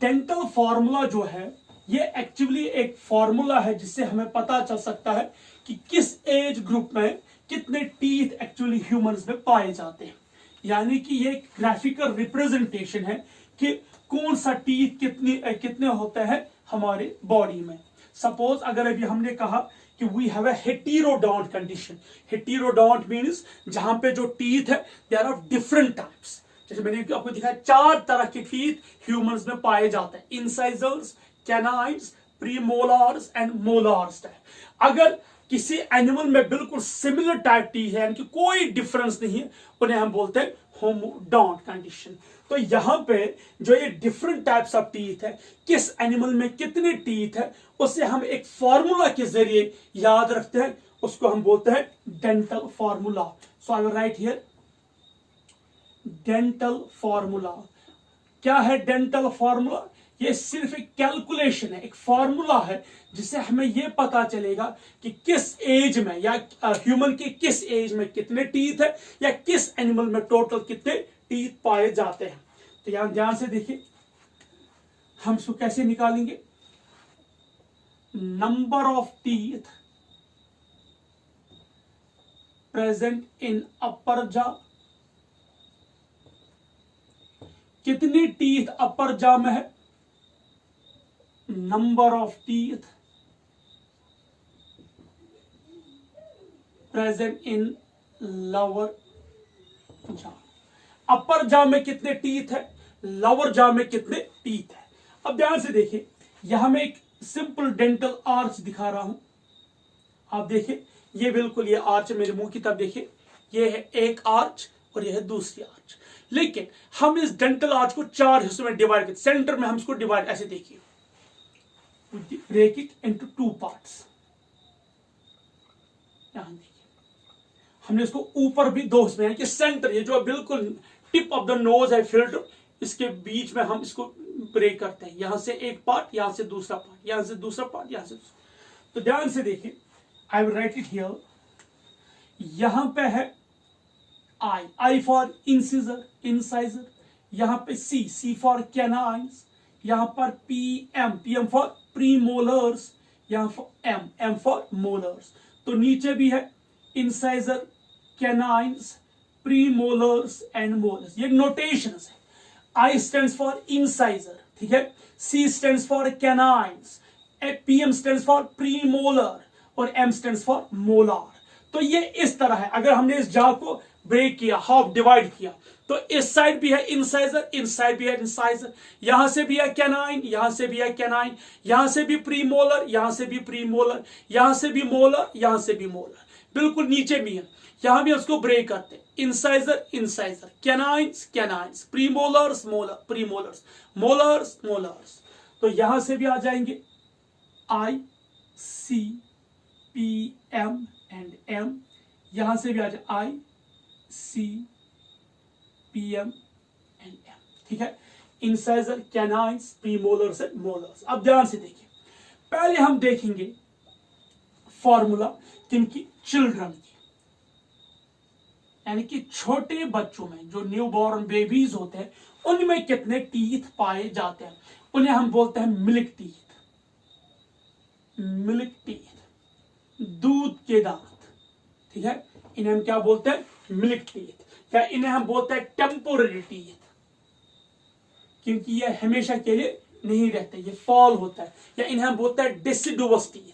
Dental formula जो है, ये एक्चुअली एक फॉर्मूला है जिससे हमें पता चल सकता है कि किस एज ग्रुप में कितने टीथ एक्चुअली ह्यूमंस में पाए जाते हैं। यानी कि ये ग्राफिकल रिप्रेजेंटेशन है कि कौन सा टीथ कितने होते हैं हमारे बॉडी में। सपोज अगर अभी हमने कहा कि we have a heterodont condition, heterodont means जहां पे जो टीथ है they are of different types. जैसे मैंने आपको दिखाया, 4 तरह के टीथ ह्यूमंस में पाए जाते हैं, incisors, canines, प्रीमोलार्स and molars type. अगर किसी एनिमल में बिल्कुल सिमिलर टाइप टीथ है, यानी कि कोई डिफरेंस नहीं है, उन्हें हम बोलते हैं होमोडोंट कंडीशन। तो यहां पे जो ये डिफरेंट टाइप्स ऑफ टीथ है, किस एनिमल में कितने टीथ है, उसे हम एक फॉर्मूला के जरिए याद रखते हैं, उसको हम बोलते हैं dental formula. So I will right here dental formula. क्या है डेंटल फॉर्मूला? ये सिर्फ एक कैलकुलेशन है, एक फॉर्मूला है जिससे हमें यह पता चलेगा कि किस एज में या ह्यूमन के किस एज में कितने टीथ है, या किस एनिमल में टोटल कितने टीथ पाए जाते हैं। तो यहां ध्यान से देखिए, हम इसको कैसे निकालेंगे। Number of teeth present in upper jaw, कितनी टीथ अपर जॉ में है, number of teeth present in lower jaw. Upper jaw में कितने टीथ है, लोअर जॉ में कितने टीथ है। अब ध्यान से देखिए, यहां मैं एक सिंपल डेंटल आर्च दिखा रहा हूं। आप देखिए, ये बिल्कुल ये आर्च मेरे मुंह की तरफ देखिए, ये है एक आर्च और ये है दूसरी आर्च। लेकिन हम इस डेंटल आर्च को 4 हिस्सों में डिवाइड करते, सेंटर में हम इसको डिवाइड ऐसे देखिए, ब्रेक इट इनटू 2 पार्ट्स। यहां देखिए, हमने इसको ऊपर भी 2 हिस्से में, कि सेंटर ये जो बिल्कुल टिप ऑफ द नोज है फिल्टर, इसके बीच में हम इसको ब्रेक करते हैं। यहां से एक पार्ट, यहां से दूसरा पार्ट, यहां से दूसरा पार्ट, यहां से दूसरा। तो ध्यान से देखिए, आई विल राइट इट हियर। यहां पे है आई फॉर इंसिजर, इंसाइजर। यहां पे सी फॉर कैनाइन्स। यहां पर पीएम फॉर प्रीमोलर्स। यहां फॉर एम फॉर मोलर्स। तो नीचे भी है incisor, canines, premolars and molars. ये नोटेशंस है। आई स्टैंड्स फॉर इंसाइजर, ठीक है, C stands for canines, PM stands for premolar और एम स्टैंड्स फॉर मोलार। तो ये इस तरह है। अगर हमने इस जॉ को ब्रेक किया, हाफ डिवाइड किया, तो इस साइड भी है इंसाइजर, इस साइड भी है इंसाइजर, यहां से भी है कैनाइन, यहां से भी है कैनाइन, यहां से भी प्रीमोलर, यहां से भी प्रीमोलर, यहां से भी मोलर, यहां से भी मोलर, बिल्कुल नीचे भी है। यहां भी उसको ब्रेक करते हैं, incisor, incisor, canines, canines, premolars, molar, premolars, molars, molars. तो यहां से भी आ जाएंगे I, C, P, M and M. यहां से भी आ जाए I, C, P, M and M, ठीक है, incisor, canines, premolars and molars. अब ध्यान से देखिए, पहले हम देखेंगे फॉर्मूला किनकी, चिल्ड्रन की, यानी कि छोटे बच्चों में, जो न्यू बॉर्न बेबीज होते हैं, उनमें कितने टीथ पाए जाते हैं। उन्हें हम बोलते हैं मिल्क टीथ, मिल्क टीथ, दूध के दांत, ठीक है, इन्हें हम क्या बोलते हैं, मिल्क टीथ, या इन्हें हम बोलते हैं टेम्पोररी टीथ, क्योंकि ये हमेशा के लिए नहीं रहते, ये फॉल होता है। या इन्हें हम बोलते हैं डिसिडुअस टीथ,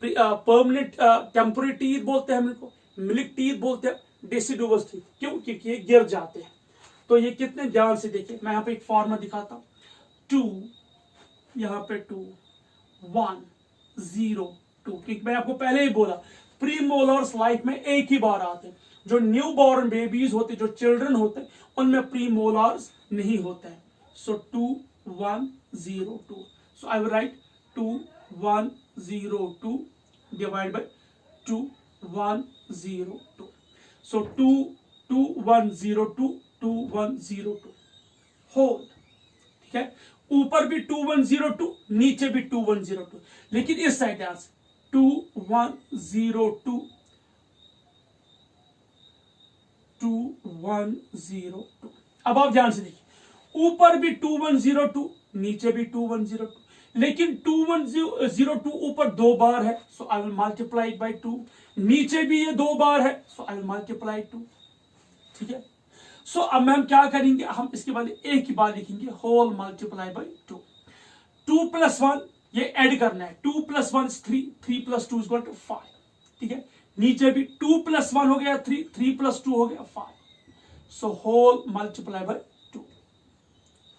परमानेंट टेम्पोररी टीथ बोलते हैं हम इनको, मिल्क टीथ बोलते हैं, डिसिडुअस टीथ क्यों, क्योंकि ये गिर जाते हैं। तो ये कितने, ध्यान से देखिए, मैं यहां पे एक फॉर्मूला दिखाता हूं, 2, यहां पे 2, 1, 0, 2, क्योंकि मैंने आपको पहले ही बोला प्रीमोलर्स लाइफ में एक ही बार आते हैं। जो न्यू बॉर्न बेबीज होते, जो चिल्ड्रन होते, उनमें प्रीमोलर्स नहीं होते हैं। So 2, 1, 0, 2। So I will write 2, 1, 0, 2 divide by 2, 1, 0, 2। So 2, 2, 1, 0, 2, 2, 1, 0, 2 whole, ठीक है। ऊपर भी 2, 1, 0, 2, नीचे भी 2, 1, 0, 2, लेकिन इस साइड यहां से 2, 1, 0, 2, 2, 1, 0, 2। अब आप ध्यान से देखिए, ऊपर भी 2, 1, 0, 2, नीचे भी 2, 1, 0, 2, लेकिन 2, 1, 0, 2 ऊपर 2 बार है, so I will multiply by 2। नीचे भी ये 2 बार है, सो आई विल मल्टीप्लाई 2, ठीक है। सो अब हम क्या करेंगे, हम इसके बाद एक ही बात लिखेंगे, होल मल्टीप्लाई बाय 2। 2 + 1 ये ऐड करना है, 2 + 1 is 3, 3 + 2 = 5, ठीक है। नीचे भी 2 + 1 हो गया 3, 3 + 2 हो गया 5। सो होल मल्टीप्लाई बाय 2,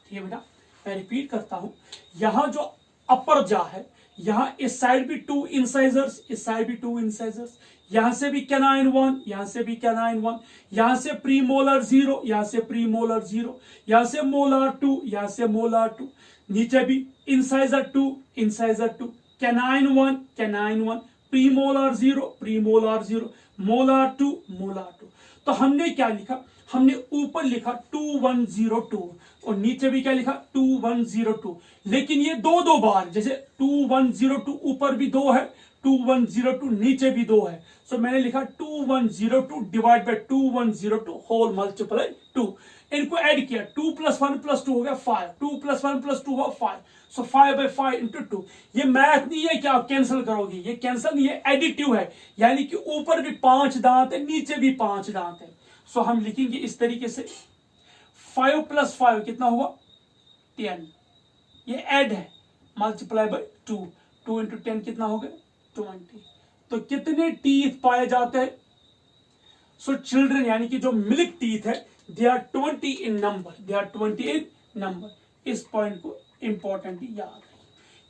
ठीक है बेटा। मैं रिपीट करता हूं, यहां जो अपर जा है, यहां इस साइड भी 2 इंसाइजर्स, इस साइड भी 2 इंसाइजर्स, यहां से भी कैनाइन 1, यहां से भी कैनाइन 1, यहां से प्रीमोलर 0, यहां से प्रीमोलर 0, यहां से मोलर 2, यहां से मोलर 2, नीचे भी incisor 2, incisor 2, canine 1, canine 1, premolar 0, premolar 0, molar 2, molar 2। तो हमने क्या लिखा, हमने ऊपर लिखा 2, 1, 0, 2 और नीचे भी क्या लिखा 2, 1, 0, 2, लेकिन ये 2 बार, जैसे 2, 1, 0, 2 ऊपर भी 2 है, 2, 1, 0, 2 नीचे भी 2 है। सो मैंने लिखा 2, 1, 0, 2 डिवाइड बाय 2, 1, 0, 2 होल मल्टीप्लाई 2। इनको ऐड किया, 2 + 1 + 2 हो गया 5, 2 + 1 + 2 हुआ 5। सो 5/5 × 2। ये मैथ नहीं है कि आप कैंसिल करोगे, ये कैंसिल नहीं है, एडिटिव है, यानी कि ऊपर भी 5 दांत है, नीचे भी 5 दांत है। सो हम लिखेंगे इस तरीके से, 5 + 5 कितना हुआ 10, ये ऐड है, मल्टीप्लाई बाय 2, 2 × 10 कितना हो गया 20। तो कितने टीथ पाए जाते हैं सो चिल्ड्रन यानी कि जो मिल्क टीथ है they are 20 in number, they are 20 in number. इस पॉइंट को इंपॉर्टेंटली याद है,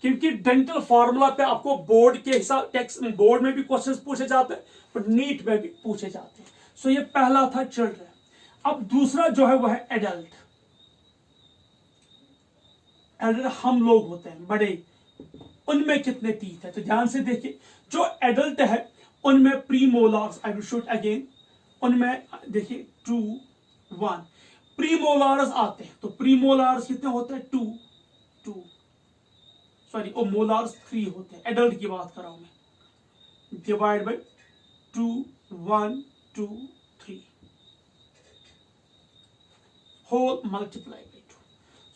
क्योंकि डेंटल फार्मूला पे आपको बोर्ड के हिसाब टेक्स्ट बोर्ड में भी क्वेश्चंस पूछे जाते हैं और नीट में भी पूछे जाते हैं। सो ये पहला था चिल्ड्रन। अब दूसरा जो है वो है एडल्ट। एडल्ट हम लोग होते हैं बड़े, उनमें कितने टीथ है? तो ध्यान से देखिए, जो एडल्ट है उनमें प्रीमोलार्स, आई विल शूट अगेन, उनमें देखिए 2 1 प्रीमोलार्स आते हैं। तो प्रीमोलार्स कितने होते हैं? 2 सॉरी, और मोलार्स 3 होते हैं। एडल्ट की बात कर रहा हूं मैं। Divide by 2 1 2 3 whole multiply by 2।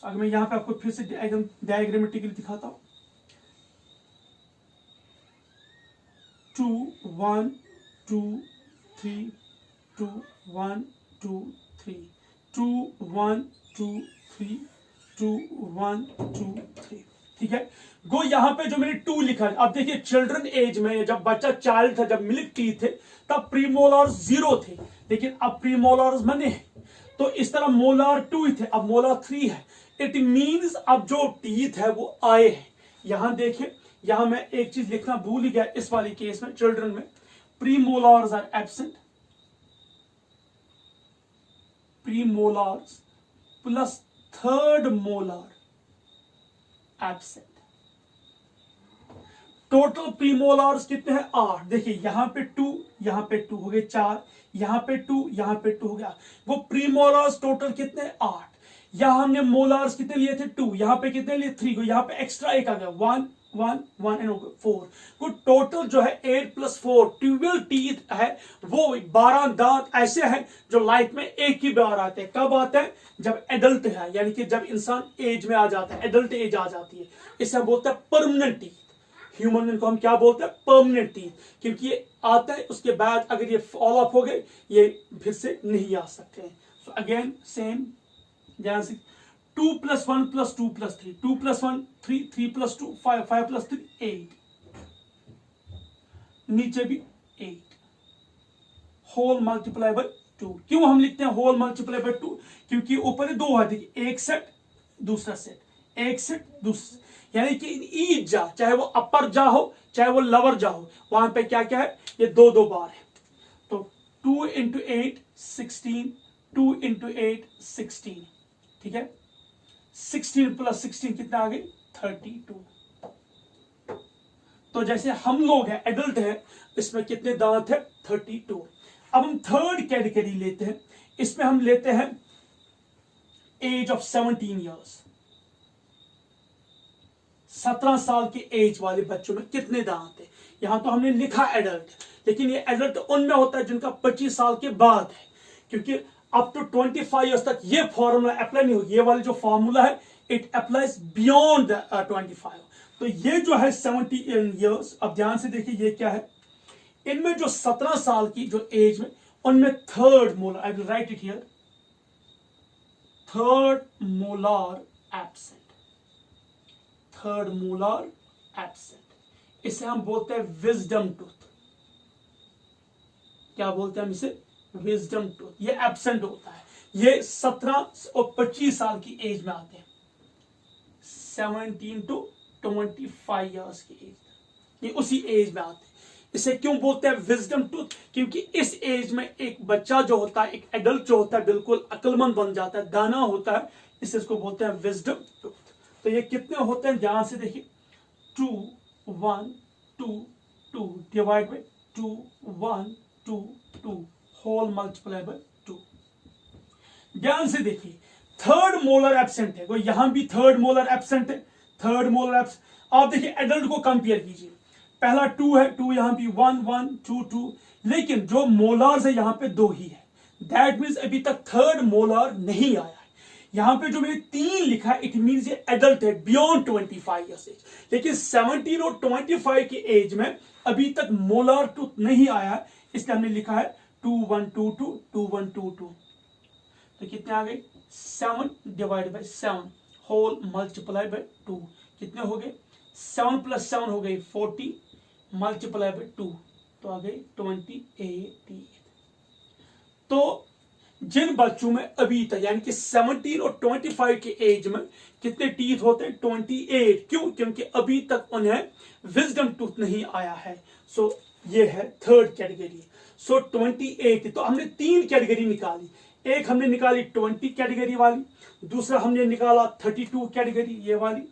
अगर मैं यहां पे आपको फिर से डायग्रामेटिकली दिखाता हूं, 2 1 2 3 2 1 2 3 2 1 2 3 2 1 2 3। ठीक है, गो यहां पे जो मैंने 2 लिखा है, अब देखिए चिल्ड्रन एज में जब बच्चा चाइल्ड था, जब मिल्क टीथ थे, तब प्रीमोलार्स 0 थे, लेकिन अब प्रीमोलार्स बने हैं। तो इस तरह मोलार 2 थे, अब मोलार 3 है। इट मींस अब जो टीथ है वो आए हैं। यहां देखिए, यहां मैं एक चीज लिखना भूल ही गया इस वाली केस में, चिल्ड्रन में premolars are absent, premolars plus third molar absent. Total premolars कितने हैं? 8। देखिए यहां पे 2, यहां पे 2 हो गए 4, यहां पे 2, यहां पे 2 हो गया। वो प्रीमोलार्स टोटल कितने? 8। यहां हमने मोलार्स कितने लिए थे? 2। यहां पे कितने लिए? 3 को। यहां पे एक्स्ट्रा एक आ गया, 1 1 1 एंड 4। तो टोटल जो है 8 + 4 12 टीथ है। वो 12 दांत ऐसे हैं जो लाइफ में एक ही बार आते हैं। कब आते हैं? जब एडल्ट है, यानी कि जब इंसान एज में आ जाता है, एडल्ट एज आ जाती है। इसे हम बोलते हैं परमानेंट टीथ। ह्यूमन को हम क्या बोलते हैं? परमानेंट टीथ, क्योंकि ये आता है उसके बाद अगर ये फॉल ऑफ हो गए ये फिर से नहीं आ सकते हैं। सो अगेन सेम, ध्यान से 2 + 1 + 2 + 3 2 + 1 3 3 + 2 5 5 + 3 8, नीचे भी 8 होल मल्टीप्लाई बाय 2। क्यों हम लिखते हैं होल मल्टीप्लाई बाय 2? क्योंकि ऊपर 2 है, देखिए एक सेट दूसरा सेट, एक सेट दूसरा, यानी कि ईच जा, चाहे वो अपर जा हो चाहे वो लोअर जा हो, वहां पे क्या क्या है? ये 2 बार है। तो 2 × 8 16, 2 × 8 16। ठीक है, 16 + 16 कितना आ गई? 32। तो जैसे हम लोग हैं, एडल्ट हैं, इसमें कितने दांत है? 32। अब हम थर्ड कैटेगरी लेते हैं, इसमें हम लेते हैं एज ऑफ 17 ईयर्स। 17 साल के एज वाले बच्चों में कितने दांत है? यहां तो हमने लिखा एडल्ट, लेकिन ये एडल्ट उनमें होता है जिनका 25 साल के बाद है, क्योंकि अप टू 25 ईयर्स तक ये फॉर्मूला अप्लाई नहीं होगी। ये वाली जो फॉर्मूला है इट अप्लाइज बियॉन्ड 25। तो ये जो है 17 ईयर्स, अब ध्यान से देखिए ये क्या है, इनमें जो 17 साल की जो एज में, उनमें third molar, I will write it here, third molar absent, third molar absent. इसे हम बोलते हैं विजडम टूथ। क्या बोलते हैं हम इसे? Wisdom tooth. ये एब्सेंट होता है, ये 17 और 25 साल की एज में आते हैं, 17 to 25 ईयर्स की एज, ये उसी एज में आते हैं। इसे क्यों बोलते हैं विजडम टूथ? क्योंकि इस एज में एक बच्चा जो होता है, एक एडल्ट जो होता है, बिल्कुल अक्लमंद बन जाता है, दाना होता है, इसको बोलते हैं विजडम टूथ। तो ये कितने होते हैं? ध्यान से देखिए, 2 1 2 2 divide by 2 1 2 2 whole multiply by 2। ध्यान से देखिए, थर्ड मोलर एब्सेंट है, वो यहां भी थर्ड मोलर एब्सेंट है, थर्ड मोलर एब्सेंट। आप देखिए एडल्ट को कंपेयर कीजिए, पहला 2 है, 2 यहां भी 1 1 2 2, लेकिन जो मोलार्स है यहां पे 2 ही है। दैट मीन्स अभी तक थर्ड मोलार नहीं आया है। यहां पे जो मैंने 3 लिखा है, इट मीन्स ये एडल्ट है बियॉन्ड 25 ईयर्स एज, लेकिन 17 और 25 की एज में अभी तक मोलार टूथ नहीं आया है, इसलिए हमने लिखा है 2 1 2 2 2 1 2 2। तो कितने आ गए? 7 divide by 7 whole multiply by 2। कितने हो गए? 7 + 7 हो गए 40 मल्टीप्लाई बाय 2, तो आ गए 28। तो जिन बच्चों में अभी तक यानी कि 17 और 25 के एज में कितने टीथ होते हैं? 28। क्यों? क्योंकि अभी तक उन्हें विजडम टूथ नहीं आया है। सो ये है थर्ड कैटेगरी। सो 28। तो हमने 3 कैटेगरी निकाली। एक हमने निकाली 20 कैटेगरी वाली, दूसरा हमने निकाला 32 कैटेगरी ये वाली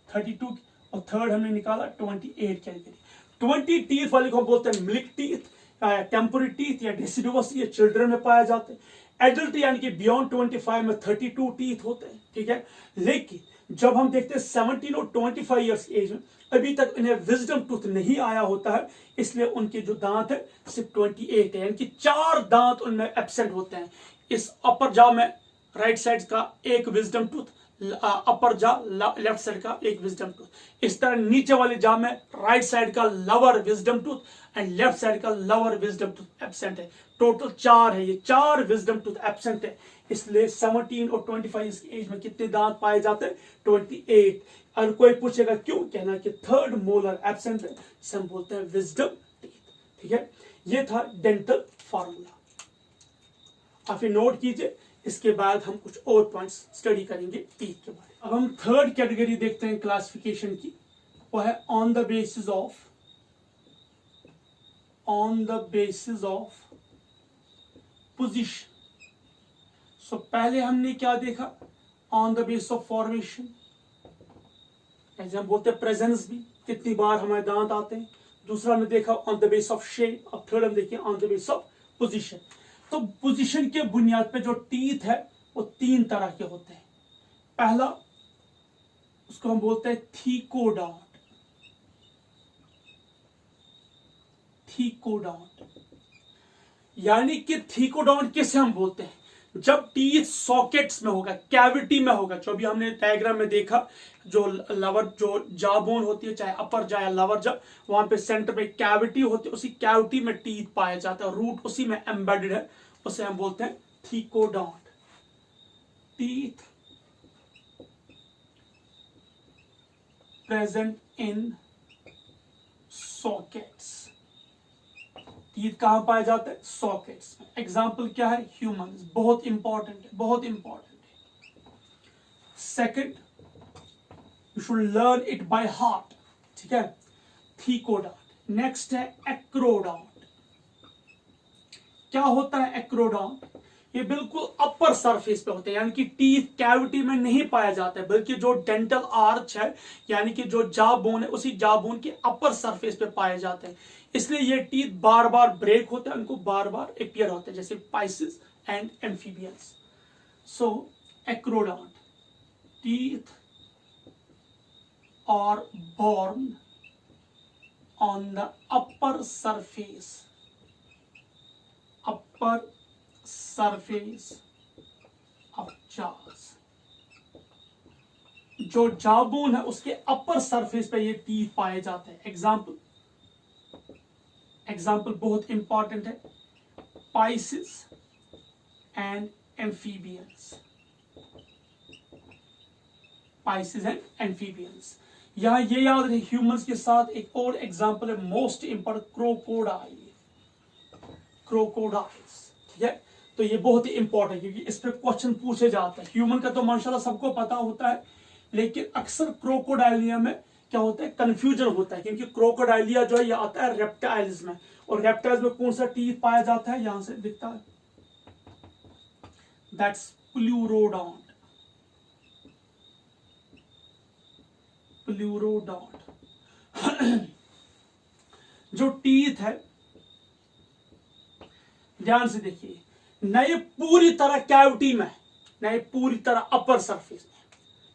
32, और थर्ड हमने निकाला 28 कैटेगरी। 20 टीथ वाले को हम बोलते हैं मिल्क टीथ, टेम्पोररी टीथ या डिसिडुअस, ये चिल्ड्रन में पाए जाते हैं। एडल्ट यानी कि बियॉन्ड 25 में 32 टीथ होते हैं, ठीक है। लेकिन जब हम देखते हैं 17 और 25 ईयर्स की एज में अभी तक इन्हें विजडम टूथ नहीं आया होता है, इसलिए उनके जो दांत है सिर्फ 28 है, यानी कि 4 दांत उनमें एब्सेंट होते हैं। इस अपर जॉ में राइट साइड का एक विजडम टूथ, अपर जॉ लेफ्ट साइड का एक विजडम टूथ। इस तरह नीचे वाले जॉ में राइट साइड का lower wisdom tooth and left side का लोअर विजडम टूथ एब्सेंट है। टोटल 4 है, ये 4 विजडम टूथ एब्सेंट है। इसलिए 17 और 25 की एज में कितने दांत पाए जाते हैं? 28। अगर कोई पूछेगा क्यों, कहना कि थर्ड मोलर एब्सेंट है, जिसे हम बोलते हैं विजडम टीथ, ठीक है। ये था डेंटल फार्मूला, आप ये नोट कीजिए। इसके बाद हम कुछ और पॉइंट्स स्टडी करेंगे टीथ के बारे में। अब हम थर्ड कैटेगरी देखते हैं क्लासिफिकेशन की, वो है on the basis of position. So पहले हमने क्या देखा? On the base of formation, ऐसे हम बोलते हैं प्रेजेंस भी, कितनी बार हमारे दांत आते हैं। दूसरा हमने देखा on the base of shape, अब थर्ड हम देखिए on the base of position. तो पोजीशन के बुनियाद पे जो टीथ है वो 3 तरह के होते हैं। पहला उसको हम बोलते हैं थीकोडॉन्ट। यानी कि थीकोडॉन्ट किसे हम बोलते हैं? जब टीथ सॉकेट्स में होगा, कैविटी में होगा, जो भी हमने डायग्राम में देखा, जो लवर जो जॉ बोन होती है, चाहे अपर जॉ या लवर जॉ, वहां पे सेंटर में कैविटी होती है, उसी कैविटी में टीथ पाया जाता है, रूट उसी में एम्बेडेड है, उसे हम बोलते हैं thecodont. Teeth present in sockets. Teeth कहां पाए जाते हैं? सॉकेट्स में। एग्जाम्पल क्या है? ह्यूमन। बहुत इंपॉर्टेंट है, बहुत इंपॉर्टेंट है। Second, you should learn it by heart, ठीक है। थीकोडॉन्ट। नेक्स्ट है एक्रोडॉन्ट। क्या होता है एक्रोडॉन्ट? ये बिल्कुल अपर सरफेस पे होते हैं, यानी कि टीथ कैविटी में नहीं पाया जाता है, बल्कि जो डेंटल आर्च है यानी कि जो जॉ बोन है, उसी जॉ बोन के अपर सरफेस पे पाए जाते हैं। इसलिए ये टीथ बार बार ब्रेक होते हैं, उनको बार बार अपीयर होते हैं, जैसे pisces and amphibians. So acrodont teeth are borne on the upper surface of jaws। जो जॉ बोन है उसके अपर सरफेस पे ये टीथ पाए जाते हैं। एग्जाम्पल बहुत इंपॉर्टेंट है, पाइसेस एंड एम्फीबियंस। यहां ये याद रहे, ह्यूमंस के साथ एक और एग्जाम्पल है, मोस्ट इंपॉर्टेंट, क्रोकोडाइल्स, ठीक है। तो ये बहुत ही इंपॉर्टेंट, क्योंकि इस पे क्वेश्चन पूछे जाते हैं। ह्यूमन का तो माशाल्लाह सबको पता होता है, लेकिन अक्सर क्रोकोडाइलिया में क्या होता है, कंफ्यूजन होता है, क्योंकि क्रोकोडाइलिया जो है ये आता है रेप्टाइल्स में, और रेप्टाइल्स में कौन सा टीथ पाया जाता है? यहां से दिखता है, दैट्स प्लूरोडॉन्ट। जो टीथ है, ध्यान से देखिए, नए पूरी तरह कैविटी में, नए पूरी तरह अपर सरफेस में।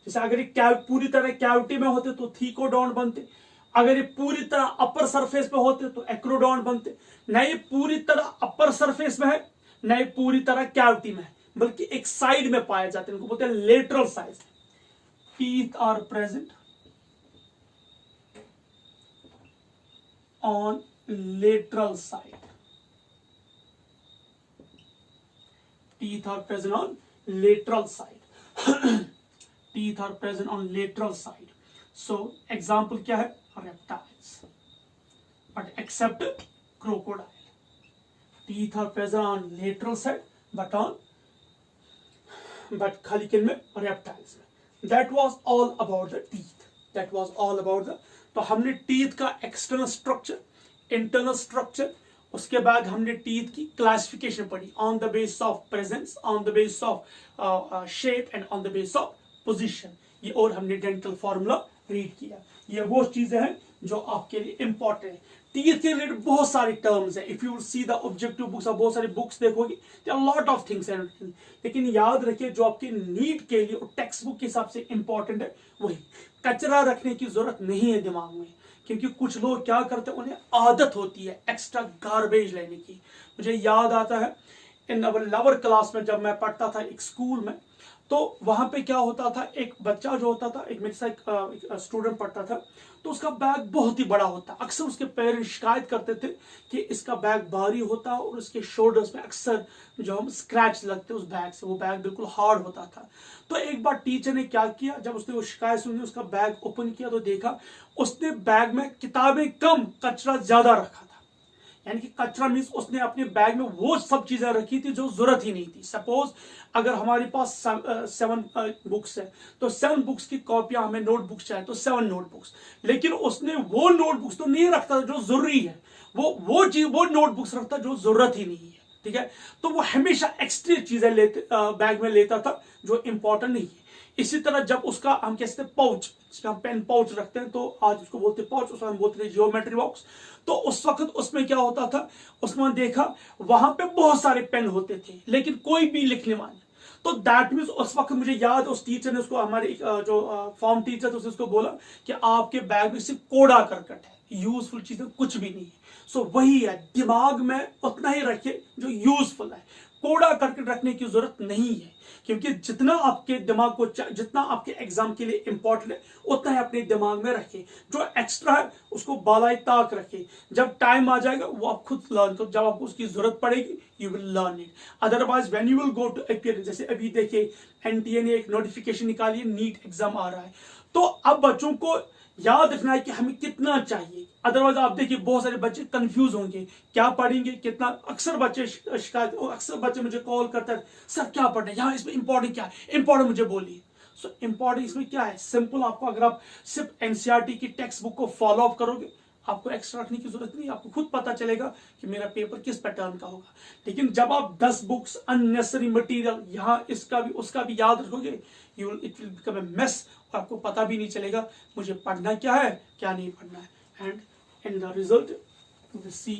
जैसे अगर ये पूरी तरह कैविटी में होते तो थीकोडॉन्ट बनते, अगर ये पूरी तरह अपर सरफेस पे होते तो एक्रोडॉन्ट बनते। नए पूरी तरह अपर सरफेस में है, नए पूरी तरह कैविटी में है, बल्कि एक साइड में पाए जाते हैं, इनको बोलते हैं lateral side. Teeth are present on lateral side. Teeth are present on lateral side. Teeth are present on lateral side. So example क्या है? Reptiles. But except crocodile. teeth are present on lateral side but खाली किन में, reptiles में. That was all about the teeth. That was all about the. तो हमने teeth का external structure, internal structure, उसके बाद हमने teeth की classification पढ़ी on the basis of presence, on the basis of shape and on the basis of position. ये और हमने dental formula read किया. ये वो चीजें हैं जो आपके लिए important है. टीथ के रिलेटेड बहुत सारी टर्म्स है. If you see the objective books, आप बहुत सारी बुक्स देखोगे, लॉट ऑफ थिंग्स हैं, लेकिन याद रखिए जो आपके नीट के लिए और टेक्स्ट बुक के हिसाब से इंपॉर्टेंट है वही. कचरा रखने की जरूरत नहीं है दिमाग में, क्योंकि कुछ लोग क्या करते हैं, उन्हें आदत होती है एक्स्ट्रा गार्बेज लेने की. मुझे याद आता है इन अवर लोअर क्लास में जब मैं पढ़ता था एक स्कूल में, तो वहां पे क्या होता था, एक बच्चा जो होता था, एक मेरे साथ एक स्टूडेंट पढ़ता था, तो उसका बैग बहुत ही बड़ा होता. अक्सर उसके पेरेंट्स शिकायत करते थे कि इसका बैग भारी होता और उसके शोल्डर्स में अक्सर जो हम स्क्रैच लगते उस बैग से, वो बैग बिल्कुल हार्ड होता था. तो एक बार टीचर ने क्या किया, जब उसने वो शिकायत सुनी, उसका बैग ओपन किया तो देखा उसने बैग में किताबें कम, कचरा ज्यादा रखा था. यानी कि कचरा मीन्स उसने अपने बैग में वो सब चीजें रखी थी जो जरूरत ही नहीं थी. सपोज अगर हमारे पास 7 बुक्स है, तो 7 बुक्स की कॉपियां, हमें नोटबुक्स चाहिए तो 7 नोटबुक्स, लेकिन उसने वो नोटबुक्स तो नहीं रखता जो जरूरी है, वो नोटबुक्स रखता जो जरूरत ही नहीं है. ठीक है, तो वो हमेशा एक्स्ट्रा चीजें बैग में लेता था जो इंपॉर्टेंट नहीं है. इसी तरह जब उसका हम कहते हैं पाउच, जिसमें हम पेन पाउच रखते हैं, तो आज उसको बोलते हैं पाउच, उसको हम बोलते हैं जियोमेट्री बॉक्स. तो उस वक्त उसमें क्या होता था, उसमें देखा वहां पे बहुत सारे पेन होते थे लेकिन कोई भी लिखने वाला. तो दैट मीन्स उस वक्त मुझे याद, उस टीचर ने उसको, हमारे जो फॉर्म टीचर थे, उसको बोला कि आपके बैग में सिर्फ कूड़ा करकट है, यूजफुल चीजें कुछ भी नहीं है. सो वही है, दिमाग में उतना ही रखिए जो यूजफुल है. कूड़ा करकट रखने की जरूरत नहीं है, क्योंकि जितना आपके दिमाग को, जितना आपके एग्जाम के लिए इंपॉर्टेंट है उतना ही अपने दिमाग में रखें. जो एक्स्ट्रा है उसको बालाई ताक रखें. जब टाइम आ जाएगा वो आप खुद लर्न करो, जब आपको उसकी जरूरत पड़ेगी you will learn it. Otherwise when you will go to appearance, जैसे अभी देखिए एनटीए ने एक नोटिफिकेशन निकाली है, नीट एग्जाम आ रहा है, तो अब बच्चों को याद रखना है कि हमें कितना चाहिए. अदरवाइज आप देखिए बहुत सारे बच्चे कंफ्यूज होंगे, क्या पढ़ेंगे कितना. अक्सर बच्चे शिकायत, अक्सर बच्चे मुझे कॉल करते हैं, सर क्या पढ़ना है, यहाँ इसमें इंपॉर्टेंट क्या है, इंपॉर्टेंट मुझे बोलिए. सो इंपॉर्टेंट इसमें क्या है, सिंपल. आपको अगर आप सिर्फ एनसीईआरटी की टेक्स्ट बुक को फॉलो अप करोगे, आपको एक्स्ट्रा रखने की जरूरत नहीं. आपको खुद पता चलेगा कि मेरा पेपर किस पैटर्न का होगा. लेकिन जब आप 10 बुक्स अननेसेसरी मटेरियल, यहाँ इसका भी उसका भी याद रखोगे, it will become a mess, और आपको पता भी नहीं चलेगा मुझे पढ़ना क्या है, क्या नहीं पढ़ना है. And in the result you will see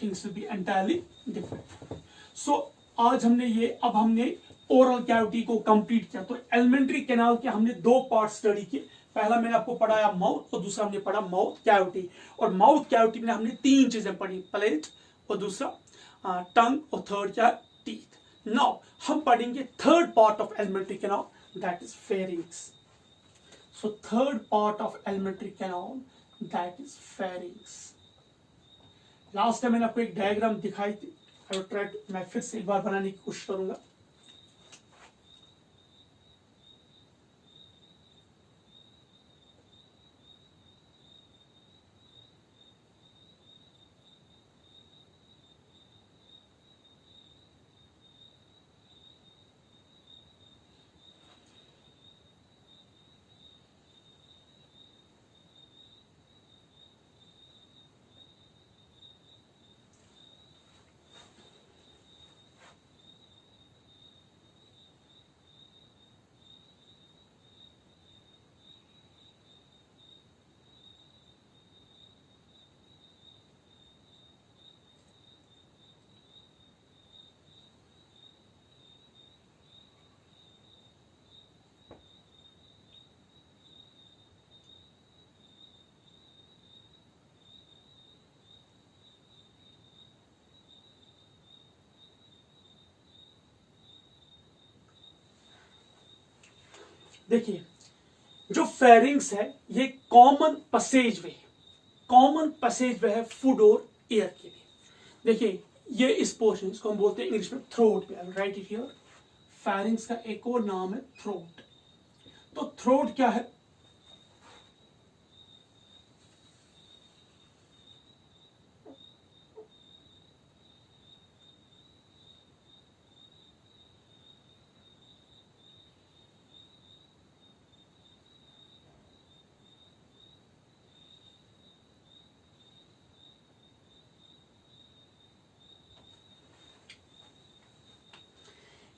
things will be entirely different. So आज हमने ओरल कैविटी को कंप्लीट किया. तो एलिमेंट्री कैनाल के हमने 2 पार्ट स्टडी किए. पहला मैंने आपको पढ़ाया माउथ, और दूसरा हमने पढ़ा माउथ कैविटी. और माउथ कैविटी में हमने 3 चीजें पढ़ी, प्लेट, और दूसरा टंग, और थर्ड क्या है, टीथ. नाउ हम पढ़ेंगे third part of alimentary canal, that is pharynx. So third part of alimentary canal, that is pharynx. Last time मैंने आपको एक डायग्राम दिखाई थी, I will try to, मैं फिर से एक बार बनाने की कोशिश करूंगा. देखिए, जो फेरिंग्स है ये कॉमन पैसेज वे है फूड और एयर के लिए. देखिए ये इस पोर्शन, इसको हम बोलते हैं इंग्लिश में थ्रोट में. Right it here. फेरिंग्स का एक और नाम है थ्रोट. तो थ्रोट क्या है,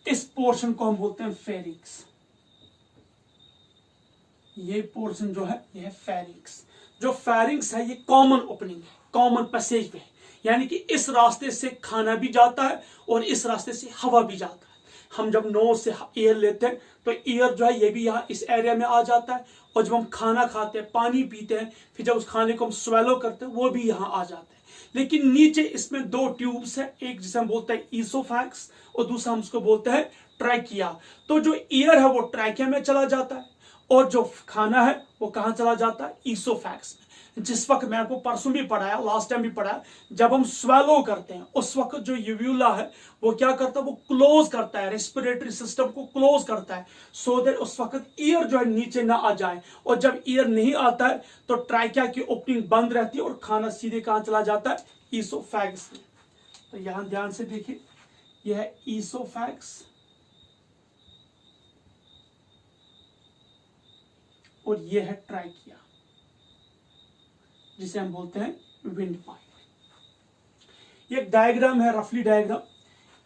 इस पोर्शन को हम बोलते हैं फेरिंक्स। ये पोर्शन जो है ये है फेरिंक्स। जो फेरिंक्स है ये कॉमन ओपनिंग है, कॉमन पैसेज वे है, यानी कि इस रास्ते से खाना भी जाता है और इस रास्ते से हवा भी जाता है। हम जब नोज से एयर लेते हैं तो एयर जो है ये भी यहाँ इस एरिया में आ जाता है, और जब हम खाना खाते हैं, पानी पीते हैं, फिर जब उस खाने को हम स्वेलो करते हैं वो भी यहाँ आ जाता है। लेकिन नीचे इसमें दो ट्यूब्स है, एक जिसे हम बोलते हैं ईसोफैक्स और दूसरा हम उसको बोलते हैं ट्रैकिया। तो जो एयर है वो ट्रैकिया में चला जाता है और जो खाना है वो कहाँ चला जाता है, ईसोफैक्स में। जिस वक्त मैं आपको परसों भी पढ़ाया, लास्ट टाइम भी पढ़ाया, जब हम स्वेलो करते हैं उस वक्त जो यूव्यूला है वो क्या करता है, वो क्लोज करता है, रेस्पिरेटरी सिस्टम को क्लोज करता है, सो दैट उस वक्त ईयर जो है नीचे ना आ जाए। और जब ईयर नहीं आता है तो ट्रैकिया की ओपनिंग बंद रहती है और खाना सीधे कहाँ चला जाता है, ईसोफैगस में। तो यहां ध्यान से देखिए, यह है ईसोफैगस और यह है ट्रैकिया, जिसे हम बोलते हैं विंड पाइप। ये एक डायग्राम है, रफली डायग्राम।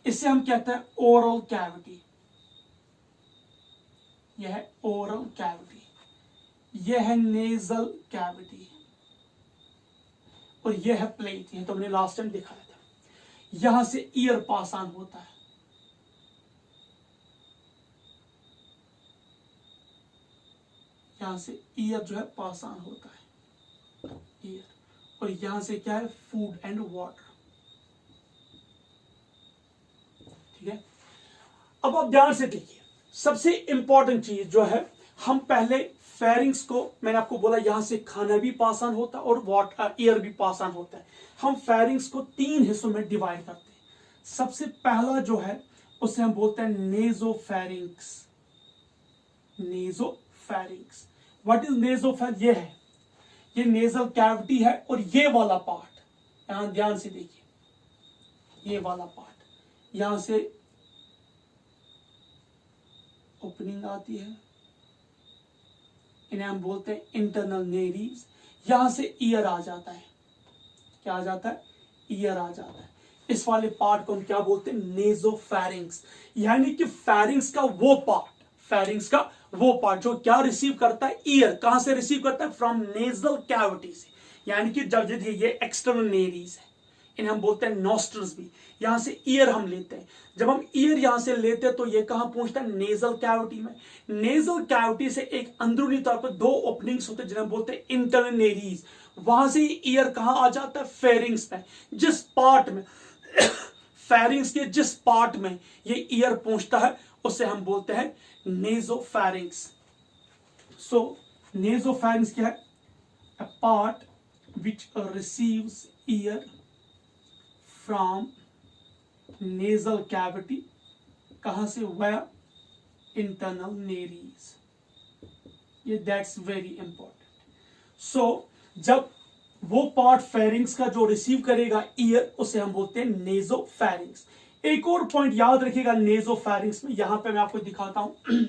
इसे हम कहते हैं ओरल कैविटी। यह है ओरल कैविटी, यह है नेजल कैविटी और यह है प्लेट। यह तो हमने लास्ट टाइम दिखाया था। यहां से ईयर पास ऑन होता है, यहां से ईयर जो है पास ऑन होता है, ईयर। और यहां से क्या है, फूड एंड वाटर। ठीक है, अब आप ध्यान से देखिए, सबसे इंपॉर्टेंट चीज जो है, हम पहले फेरिंग्स को, मैंने आपको बोला यहां से खाना भी पास ऑन होता है और वाटर एयर भी पास ऑन होता है। हम फेरिंग्स को 3 हिस्सों में डिवाइड करते हैं। सबसे पहला जो है उसे हम बोलते हैं nasopharynx. Nasopharynx, what is nasopharynx? ये है, ये नेजल कैविटी है और ये वाला पार्ट, यहां ध्यान से देखिए, ये वाला पार्ट, यहां से ओपनिंग आती है, इन्हें हम बोलते हैं इंटरनल नेरीज। यहां से ईयर आ जाता है, क्या आ जाता है, ईयर आ जाता है। इस वाले पार्ट को हम क्या बोलते हैं, नेजोफेरिंग्स। यानी कि फेरिंग्स का वो पार्ट, फेरिंग्स का वो पार्ट जो क्या रिसीव करता है, ईयर। कहां से रिसीव करता है, फ्रॉम नेजल कैविटी से। यानी कि जब ये एक्सटर्नल नेरीज है, इन्हें हम बोलते हैं नॉस्ट्रल्स भी। यहां से ईयर हम लेते हैं। जब हम ईयर यहां से लेते हैं तो ये कहां पहुंचता है, नेजल कैविटी में। नेजल कैविटी से एक अंदरूनी तौर पर 2 ओपनिंग्स होते हैं जिन्हें बोलते हैं इंटरनल नेरीज। वहां से ईयर कहां आ जाता है, फेरिंग्स में। जिस पार्ट में फेरिंग्स के जिस पार्ट में ये ईयर पहुंचता है उसे हम बोलते हैं नेजोफेरिंग्स। सो नेजोफेरिंग्स क्या है, a part which receives year from nasal cavity. कहां से, वह इंटरनल नेरीज। ये दैट्स वेरी इंपॉर्टेंट। सो जब वो पार्ट फेरिंग्स का जो रिसीव करेगा ईयर, उसे हम बोलते हैं नेजोफेरिंग्स। एक और पॉइंट याद रखिएगा नेजोफेरिंग्स में, यहां पे मैं आपको दिखाता हूं।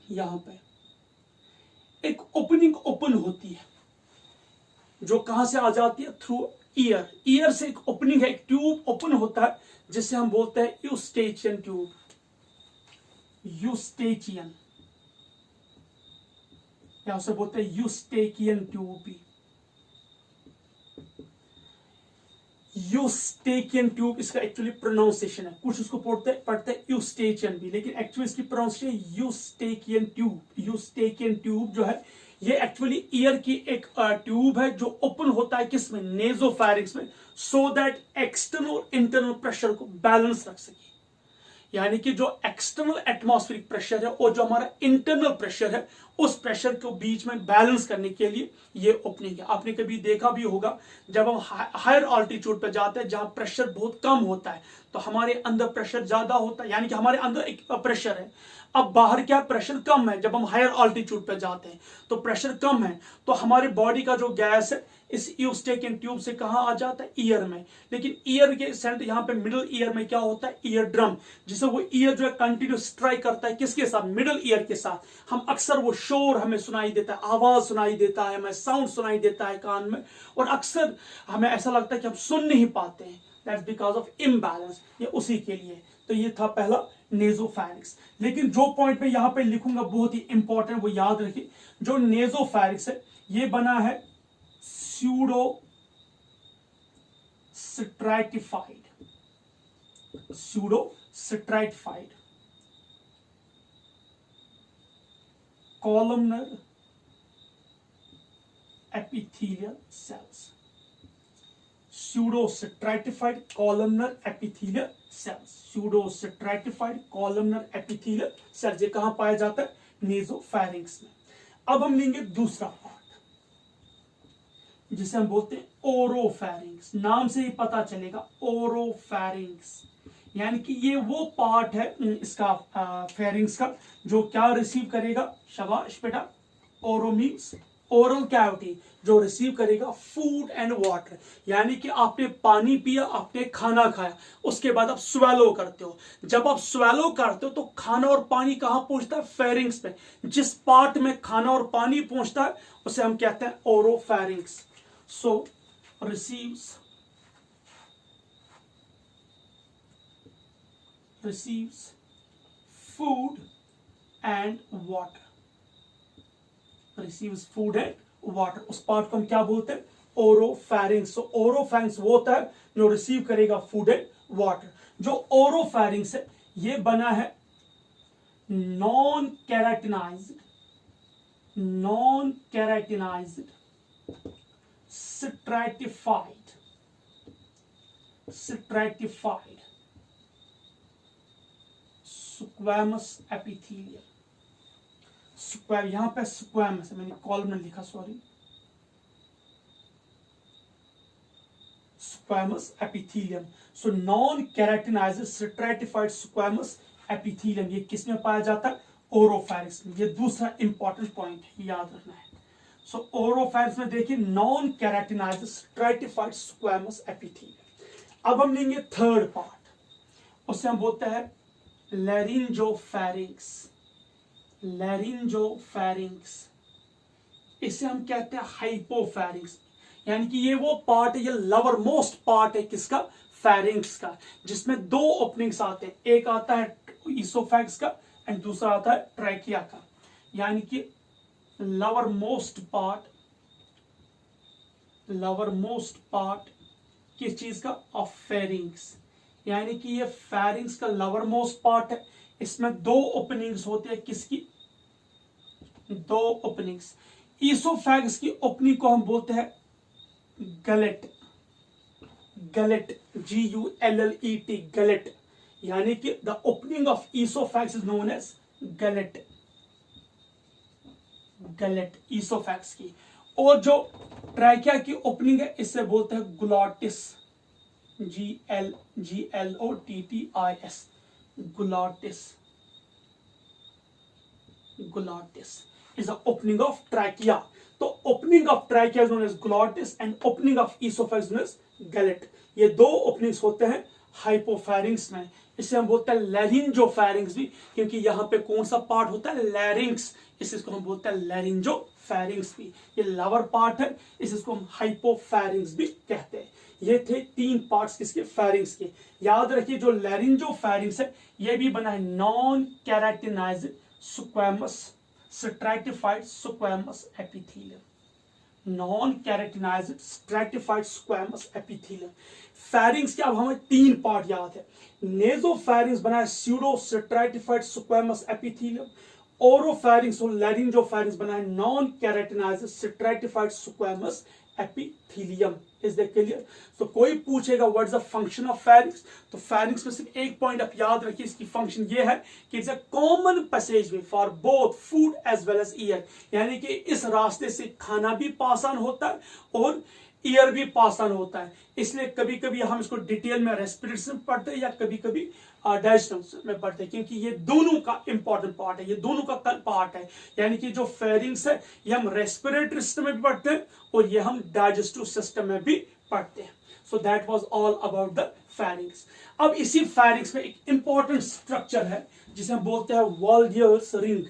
यहां पे एक ओपनिंग ओपन होती है जो कहां से आ जाती है, थ्रू ईयर। ईयर से एक ओपनिंग है, एक ट्यूब ओपन होता है जिसे हम बोलते हैं यूस्टेचियन ट्यूब। यूस्टेचियन, या उसे बोलते हैं यूस्टेकियन ट्यूब भी। यूस्टेकियन ट्यूब इसका एक्चुअली प्रोनाउंसिएशन है, कुछ उसको पढ़ते हैं यूस्टेचियन भी, लेकिन एक्चुअली इसकी pronunciation Eustachian tube. Eustachian tube जो है ये एक्चुअली ईयर की एक ट्यूब है जो ओपन होता है किसमें, नेजोफेरिंग्स में, सो दैट एक्सटर्नल और इंटरनल प्रेशर को बैलेंस रख सके। यानी कि जो एक्सटर्नल एटमॉस्फेरिक प्रेशर है और जो हमारा इंटरनल प्रेशर है, उस प्रेशर को बीच में बैलेंस करने के लिए ये ओपनिंग है। आपने कभी देखा भी होगा, जब हम हायर ऑल्टीट्यूड पर जाते हैं जहां प्रेशर बहुत कम होता है तो हमारे अंदर प्रेशर ज्यादा होता है, यानी कि हमारे अंदर एक प्रेशर है। अब बाहर क्या, प्रेशर कम है। जब हम हायर ऑल्टीट्यूड पर जाते हैं तो प्रेशर कम है, तो हमारे बॉडी का जो गैस है इस यूस्टेकियन ट्यूब से कहां आ जाता है, ईयर में। लेकिन ईयर के सेंटर यहां पे मिडिल ईयर में क्या होता है, ईयर ड्रम, जिसे वो ईयर जो है कंटिन्यूस स्ट्राइक करता है किसके साथ, मिडिल ईयर के साथ। हम अक्सर वो शोर हमें सुनाई देता है, आवाज सुनाई देता है, हमें साउंड सुनाई देता है कान में, और अक्सर हमें ऐसा लगता है कि हम सुन नहीं पाते हैं। दैट्स बिकॉज ऑफ इम्बैलेंस, ये उसी के लिए। तो ये था पहला नेजोफैरिंक्स। लेकिन जो पॉइंट मैं यहां पे लिखूंगा बहुत ही इंपॉर्टेंट, वो याद रखिए, जो नेजोफैरिंक्स है ये बना है pseudo stratified, columnar epithelial cells, pseudostratified columnar epithelial cells, pseudostratified columnar epithelial cells। ये कहां पाया जाता है? नेजोफैरिंक्स में। अब हम लेंगे दूसरा पार्ट जिसे हम बोलते हैं ओरोफैरिंक्स। नाम से ही पता चलेगा ओरोफैरिंक्स, यानी कि ये वो पार्ट है इसका फेरिंग्स का जो क्या रिसीव करेगा, शाबाश बेटा, ओरो मीन्स ओरल कैविटी, जो रिसीव करेगा फूड एंड वाटर। यानी कि आपने पानी पिया, आपने खाना खाया, उसके बाद आप स्वेलो करते हो। जब आप स्वेलो करते हो तो खाना और पानी कहां पहुंचता है? फेरिंग्स में। जिस पार्ट में खाना और पानी पहुंचता है उसे हम कहते हैं ओरोफैरिंग्स। सो receives food and water, receives food and water। उस पार्ट को हम क्या बोलते हैं? ओरोफैरिंग्स। तो ओरोफैरिंग्स वो होता है जो रिसीव करेगा फूड एंड वाटर। जो ओरोफैरिंग्स है ये बना है non keratinized stratified squamous epithelium. यहां पे स्क्वैमस, मैंने कॉलम में लिखा, sorry, squamous epithelium. So non keratinized stratified squamous epithelium, ये किसमें पाया जाता है? ओरोफैरिंक्स में। ये दूसरा इंपॉर्टेंट पॉइंट है, याद रखना है। सो ओरोफैरिंक्स में देखिए non keratinized stratified squamous epithelium. अब हम लेंगे थर्ड पार्ट, उसे हम बोलते हैं लैरिंजोफैरिंक्स। इसे हम कहते हैं हाइपोफैरिंक्स। यानी कि ये वो पार्ट है, ये लवर मोस्ट पार्ट है किसका? फैरिंक्स का, जिसमें दो ओपनिंग्स आते हैं। एक आता है ईसोफैगस का एंड दूसरा आता है ट्रैकिया का। यानी कि लवर मोस्ट पार्ट किस चीज का? Of pharynx. यानी कि ये फेरिंग्स का लवर मोस्ट पार्ट है। इसमें दो ओपनिंग्स होते हैं। किसकी? दो ओपनिंग्स। ईसोफैगस की ओपनिंग को हम बोलते हैं गलेट, GULLET, गलेट। यानी कि the opening of oesophagus is known as gullet, oesophagus की। और जो ट्रैकिया की ओपनिंग है इसे बोलते हैं glottis, GLOTTIS, glottis is the opening of trachea. तो opening of trachea is known as glottis and opening of esophagus is known as gullet। ये दो ओपनिंग्स होते हैं हाइपोफैरिंग्स में। इसे हम बोलते हैं लैरिंजोफैरिंग्स भी, क्योंकि यहाँ पे कौन सा पार्ट होता है? लैरिंग्स। इसको हम बोलते हैं लैरिंजोफैरिंग्स भी। ये लवर पार्ट है, इसको हम हाइपोफैरिंग्स भी कहते हैं। ये थे तीन पार्ट्स किसके? फैरिंग्स के। याद रखिए जो लैरिंजोफैरिंग्स है ये भी बना है non keratinized stratified squamous epithelium, non keratinized stratified squamous epithelium. Pharynx के अब हमें तीन पार्ट याद है। नेजोफैरिंग्स बना है pseudo stratified squamous epithelium. Oropharynx और लैरिंजोफैरिंग्स बना है non keratinized stratified squamous epithelium. Is that clear? तो कोई पूछेगा what is the function of pharynx, तो फैरिंग्स में सिर्फ एक पॉइंट आप याद रखिए, इसकी फंक्शन ये है कि it's a common passageway for both food as well as air. यानी कि इस रास्ते से खाना भी पास ऑन होता है और ईयर भी पास ऑन होता है। इसलिए कभी कभी हम इसको डिटेल में रेस्पिरेटरी में पढ़ते हैं या कभी कभी डाइजेशन में पढ़ते हैं, क्योंकि ये दोनों का इंपॉर्टेंट पार्ट है, ये दोनों का पार्ट है। यानी कि जो फेरिंग्स है ये हम रेस्पिरेटरी सिस्टम में भी पढ़ते हैं और ये हम डाइजेस्टिव सिस्टम में भी पढ़ते हैं। So that was all about the pharynx. अब इसी फेरिंग्स में एक इंपॉर्टेंट स्ट्रक्चर है जिसे हम बोलते हैं वॉल्डियर्स रिंग।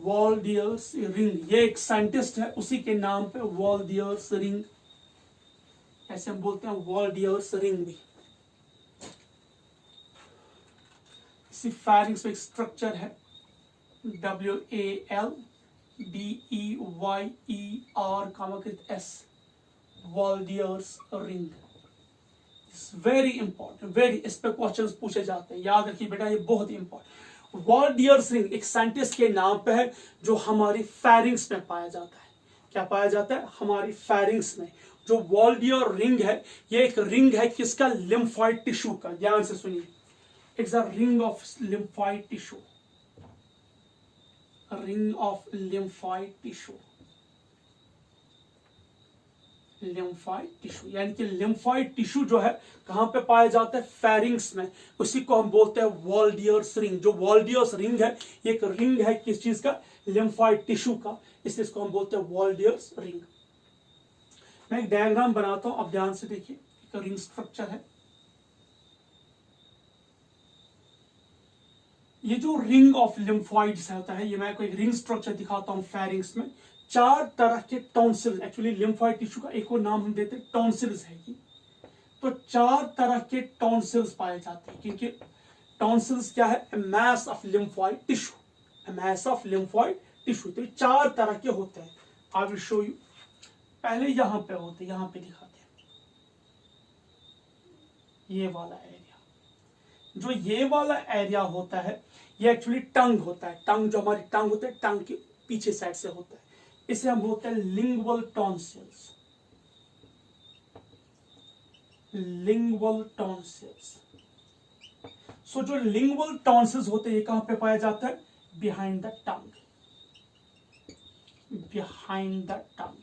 वॉल्डियर्स रिंग, ये एक साइंटिस्ट है, उसी के नाम पे वॉल्डियर्स रिंग ऐसे हम बोलते हैं वॉल्डियर्स रिंग भी। इसी फेरिंग्स में एक स्ट्रक्चर है WALDEYER Waldeyer's ring. Very important, very, इस पे क्वेश्चंस पूछे जाते हैं, याद रखिए बेटा, ये बहुत ही इंपॉर्टेंट। वॉल्डियर्स रिंग एक साइंटिस्ट के नाम पे है जो हमारी फेरिंग्स में पाया जाता है। क्या पाया जाता है? हमारी फेरिंग्स में। जो वॉल्डियर रिंग है, ये एक रिंग है किसका? लिम्फॉइड टिश्यू का। ध्यान से सुनिए, it's a ring of lymphoid tissue, ring of lymphoid tissue. Lymphoid tissue यानी कि लिम्फॉइड टिश्यू जो है कहां पे पाया जाता है? फेरिंग्स में। उसी को हम बोलते हैं वॉल्डियर्स रिंग। जो वॉल्डियर्स रिंग है, एक रिंग है किस चीज का? लिम्फॉइड टिश्यू का, इसलिए इसको हम बोलते हैं वॉल्डियर्स रिंग। मैं एक डायग्राम बनाता हूं, अब ध्यान से देखिए। एक रिंग स्ट्रक्चर है। ये जो रिंग ऑफ लिम्फॉइड्स होता है, ये मैं आपको एक रिंग स्ट्रक्चर दिखाता हूं फेरिंग्स में। 4 तरह के टॉन्सिल, एक्चुअली लिम्फॉइड टिश्यू का एक और नाम हम देते हैं टॉन्सिल्स है ये। तो 4 तरह के टॉन्सिल्स पाए जाते हैं, क्योंकि टॉन्सिल्स क्या है? Mass of lymphoid tissue, mass of lymphoid tissue. तो 4 तरह के होते हैं। आई विल शो यू। पहले यहां पे होते हैं, यहां पे दिखाते हैं ये वाला एरिया। जो ये वाला एरिया होता है, ये एक्चुअली टंग होता है। टंग, जो हमारी टंग होता है, टंग के पीछे साइड से होता है। इसे हम बोलते हैं लिंगुअल टॉन्सिल्स, लिंगुअल टॉन्सिल्स। सो जो लिंगुअल टॉन्सिल्स होते हैं, ये कहां पे पाया जाता है? Behind the tongue, behind the tongue.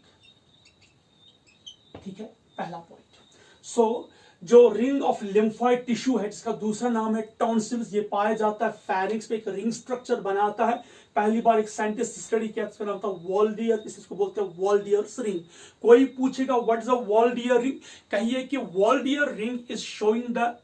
ठीक है, पहला पॉइंट। सो जो रिंग ऑफ लिम्फॉइड टिश्यू है, जिसका दूसरा नाम है टॉन्सिल्स, ये पाया जाता है फेरिंग्स पे। एक रिंग स्ट्रक्चर बनाता है। पहली बार एक साइंटिस्ट स्टडी किया, इसका नाम था वॉल्डियर, इसको बोलते हैं वॉल्डियर्स रिंग। कोई पूछेगा what is a Waldeyer ring, कहिए कि Waldeyer ring is showing the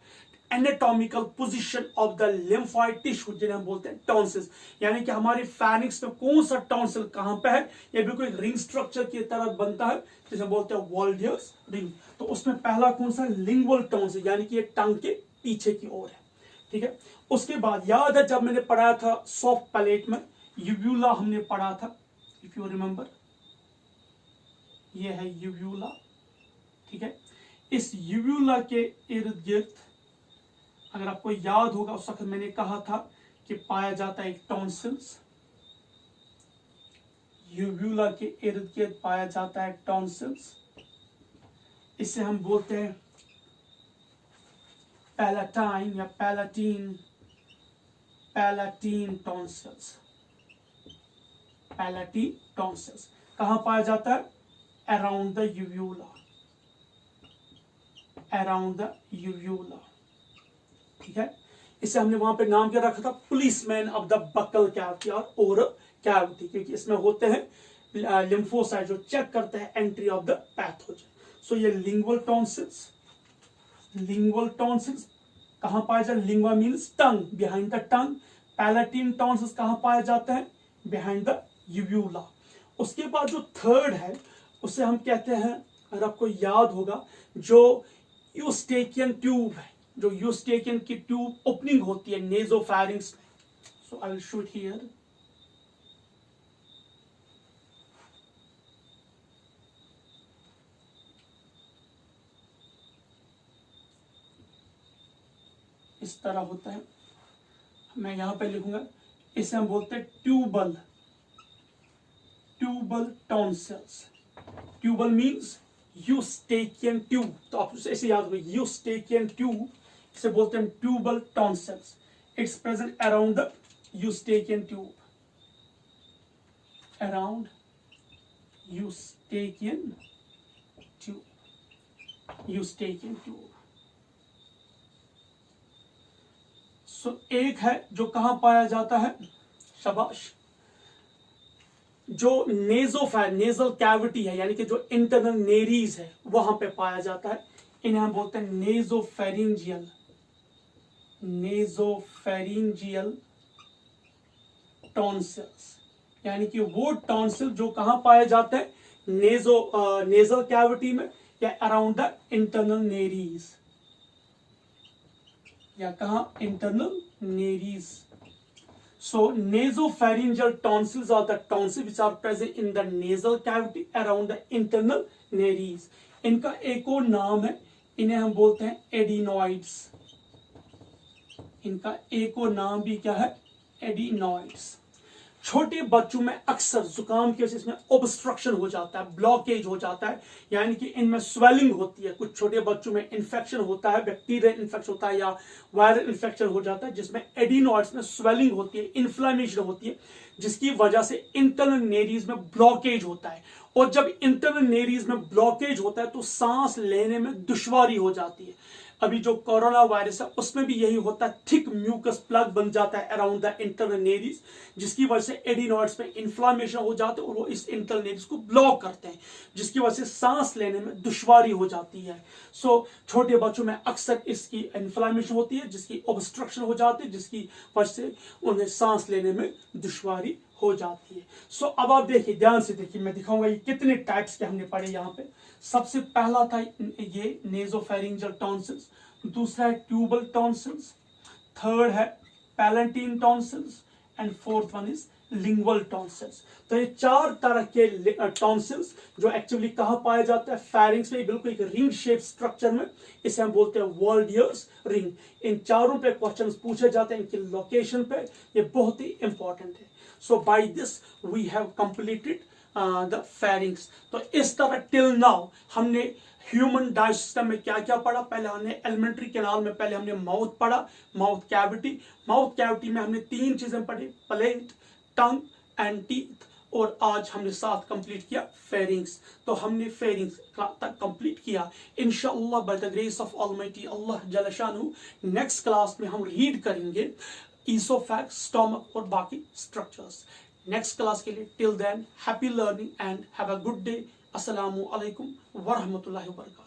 anatomical position of the lymphoid tissue, जिन्हें हम बोलते हैं टॉन्सिल्स। यानी कि हमारे फेरिंग्स में कौन सा टॉन्सिल कहां पे है, ये भी कोई रिंग स्ट्रक्चर की तरह बनता है, जिसे बोलते हैं वॉल्डियर्स रिंग। तो उसमें पहला कौन सा? लिंगुअल टॉन्सिल, यानी कि ये टंग के पीछे की ओर है। ठीक है, उसके बाद याद है जब मैंने पढ़ाया था सॉफ्ट पैलेट में, यूव्यूला हमने पढ़ा था, इफ यू रिमेंबर, ये है यूव्यूला। ठीक है, इस यूव्यूला के इर्द गिर्द, अगर आपको याद होगा, उस वक्त मैंने कहा था कि पाया जाता है एक टॉन्सिल्स। यूव्यूला के इर्द गिर्द पाया जाता है टॉन्सिल्स। इसे हम बोलते हैं पैलेटाइन या पैलेटीन, पैलेटीन टॉन्सिल्स, पैलेटीन टॉन्सिल्स। कहां पाया जाता है? Around the यूव्यूला, around the यूव्यूला। ठीक है, इसे हमने वहां पे नाम क्या रखा था? Policeman of the buccal cavity और ओरल कैविटी, क्योंकि इसमें होते हैं लिम्फोसाइट जो चेक करते हैं एंट्री ऑफ द पैथोजन। सो ये लिंगुअल टॉन्सिल्स, लिंगुअल टॉन्सिल्स कहां पाया जाता है? Lingua means tongue, behind the tongue. Palatine tonsils कहां पाया जाता है? Behind the यूव्यूला। उसके बाद जो थर्ड है, उसे हम कहते हैं, अगर आपको याद होगा, जो यूस्टेकियन ट्यूब है, जो यूस्टेकियन की ट्यूब ओपनिंग होती है नेजोफेरिंग्स में। So I will show it here. इस तरह होता है, मैं यहां पे लिखूंगा, इसे हम बोलते हैं tubal, tubal tonsils. Tubal means Eustachian tube, तो आप ऐसे याद रखिए, यूस्टेकियन ट्यूब, इसे बोलते हैं tubal tonsils. It's present around the Eustachian tube, around Eustachian tube, Eustachian tube. So एक है जो कहां पाया जाता है? शाबाश, जो नेजल कैविटी है, यानी कि जो इंटरनल नेरीज है, वहां पे पाया जाता है। इन्हें हम बोलते हैं नेजोफेरिंजियल, नेजोफेरिंजियल टॉन्सिल्स। यानी कि वो टॉन्सिल जो कहां पाए जाते हैं? नेजल कैविटी में, या अराउंड द इंटरनल नेरीज, या कहा internal Nereis. So nasopharyngeal tonsils are the tonsils which are present in the nasal cavity around the internal nares. इनका एक और नाम है, इन्हें हम बोलते हैं एडिनॉइड्स. इनका एक और नाम भी क्या है, एडिनॉइड्स. छोटे बच्चों में अक्सर जुकाम के वजह से इसमें ऑब्स्ट्रक्शन हो जाता है, ब्लॉकेज हो जाता है, यानी कि इनमें स्वेलिंग होती है. कुछ छोटे बच्चों में इन्फेक्शन होता है, बैक्टीरियल इन्फेक्शन होता है या वायरल इन्फेक्शन हो जाता है, जिसमें एडिनॉइड्स में स्वेलिंग होती है, इन्फ्लेमेशन होती है, जिसकी वजह से इंटरनल नेरीज में ब्लॉकेज होता है. और जब इंटरनल नेरीज में ब्लॉकेज होता है तो सांस लेने में दुश्वारी हो जाती है. अभी जो कोरोना वायरस है उसमें भी यही होता है, थिक म्यूकस प्लग बन जाता है अराउंड द इंटरनल नेरीज, जिसकी वजह से एडिनॉइड्स में इन्फ्लामेशन हो जाते हैं और वो इस इंटरनल नेरीज को ब्लॉक करते हैं, जिसकी वजह से सांस लेने में दुश्वारी हो जाती है. सो छोटे बच्चों में अक्सर इसकी इन्फ्लामेशन होती है, जिसकी ऑब्स्ट्रक्शन हो जाती है, जिसकी वजह से उन्हें सांस लेने में दुश्वारी हो जाती है. सो अब आप देखिए, ध्यान से देखिए, मैं दिखाऊंगा ये कितने टाइप्स के हमने पढ़े यहाँ पे. सबसे पहला था ये नेसोफेरिंजियल टॉन्सिल्स, दूसरा है ट्यूबल टॉन्सिल्स, थर्ड है palatine tonsils and fourth one is lingual tonsils. तो ये चार तरह के टॉन्सिल्स जो एक्चुअली कहाँ पाया जाता है, फेरिंग्स में, बिल्कुल एक रिंग शेप स्ट्रक्चर में, इसे हम बोलते हैं वर्ल्डियर्स रिंग. इन चारों पे क्वेश्चंस पूछे जाते हैं, इनकी लोकेशन पे, ये बहुत ही इंपॉर्टेंट है. So by this we have completed the pharynx. तो इस तरह टिल नाउ हमने ह्यूमन डाइजेस्ट सिस्टम में क्या क्या पढ़ा. पहले हमने एलिमेंट्री कैनाल में पहले हमने माउथ पढ़ा, माउथ कैविटी. माउथ कैविटी में हमने तीन चीजें पढ़ी, प्लेट, टंग एंड टीथ. और आज हमने साथ कंप्लीट किया फेरिंग्स. तो हमने फेरिंग्स तक कंप्लीट किया. इंशाअल्लाह by the grace of almighty Allah जल्ल शानहू नेक्स्ट क्लास में हम रीड करेंगे ईसोफेगस, स्टोमक और बाकी स्ट्रक्चर्स. नेक्स्ट क्लास के लिए till than happy learning and have a good day. अस्सलामु अलैकुम व रहमतुल्लाहि व बरकातहू.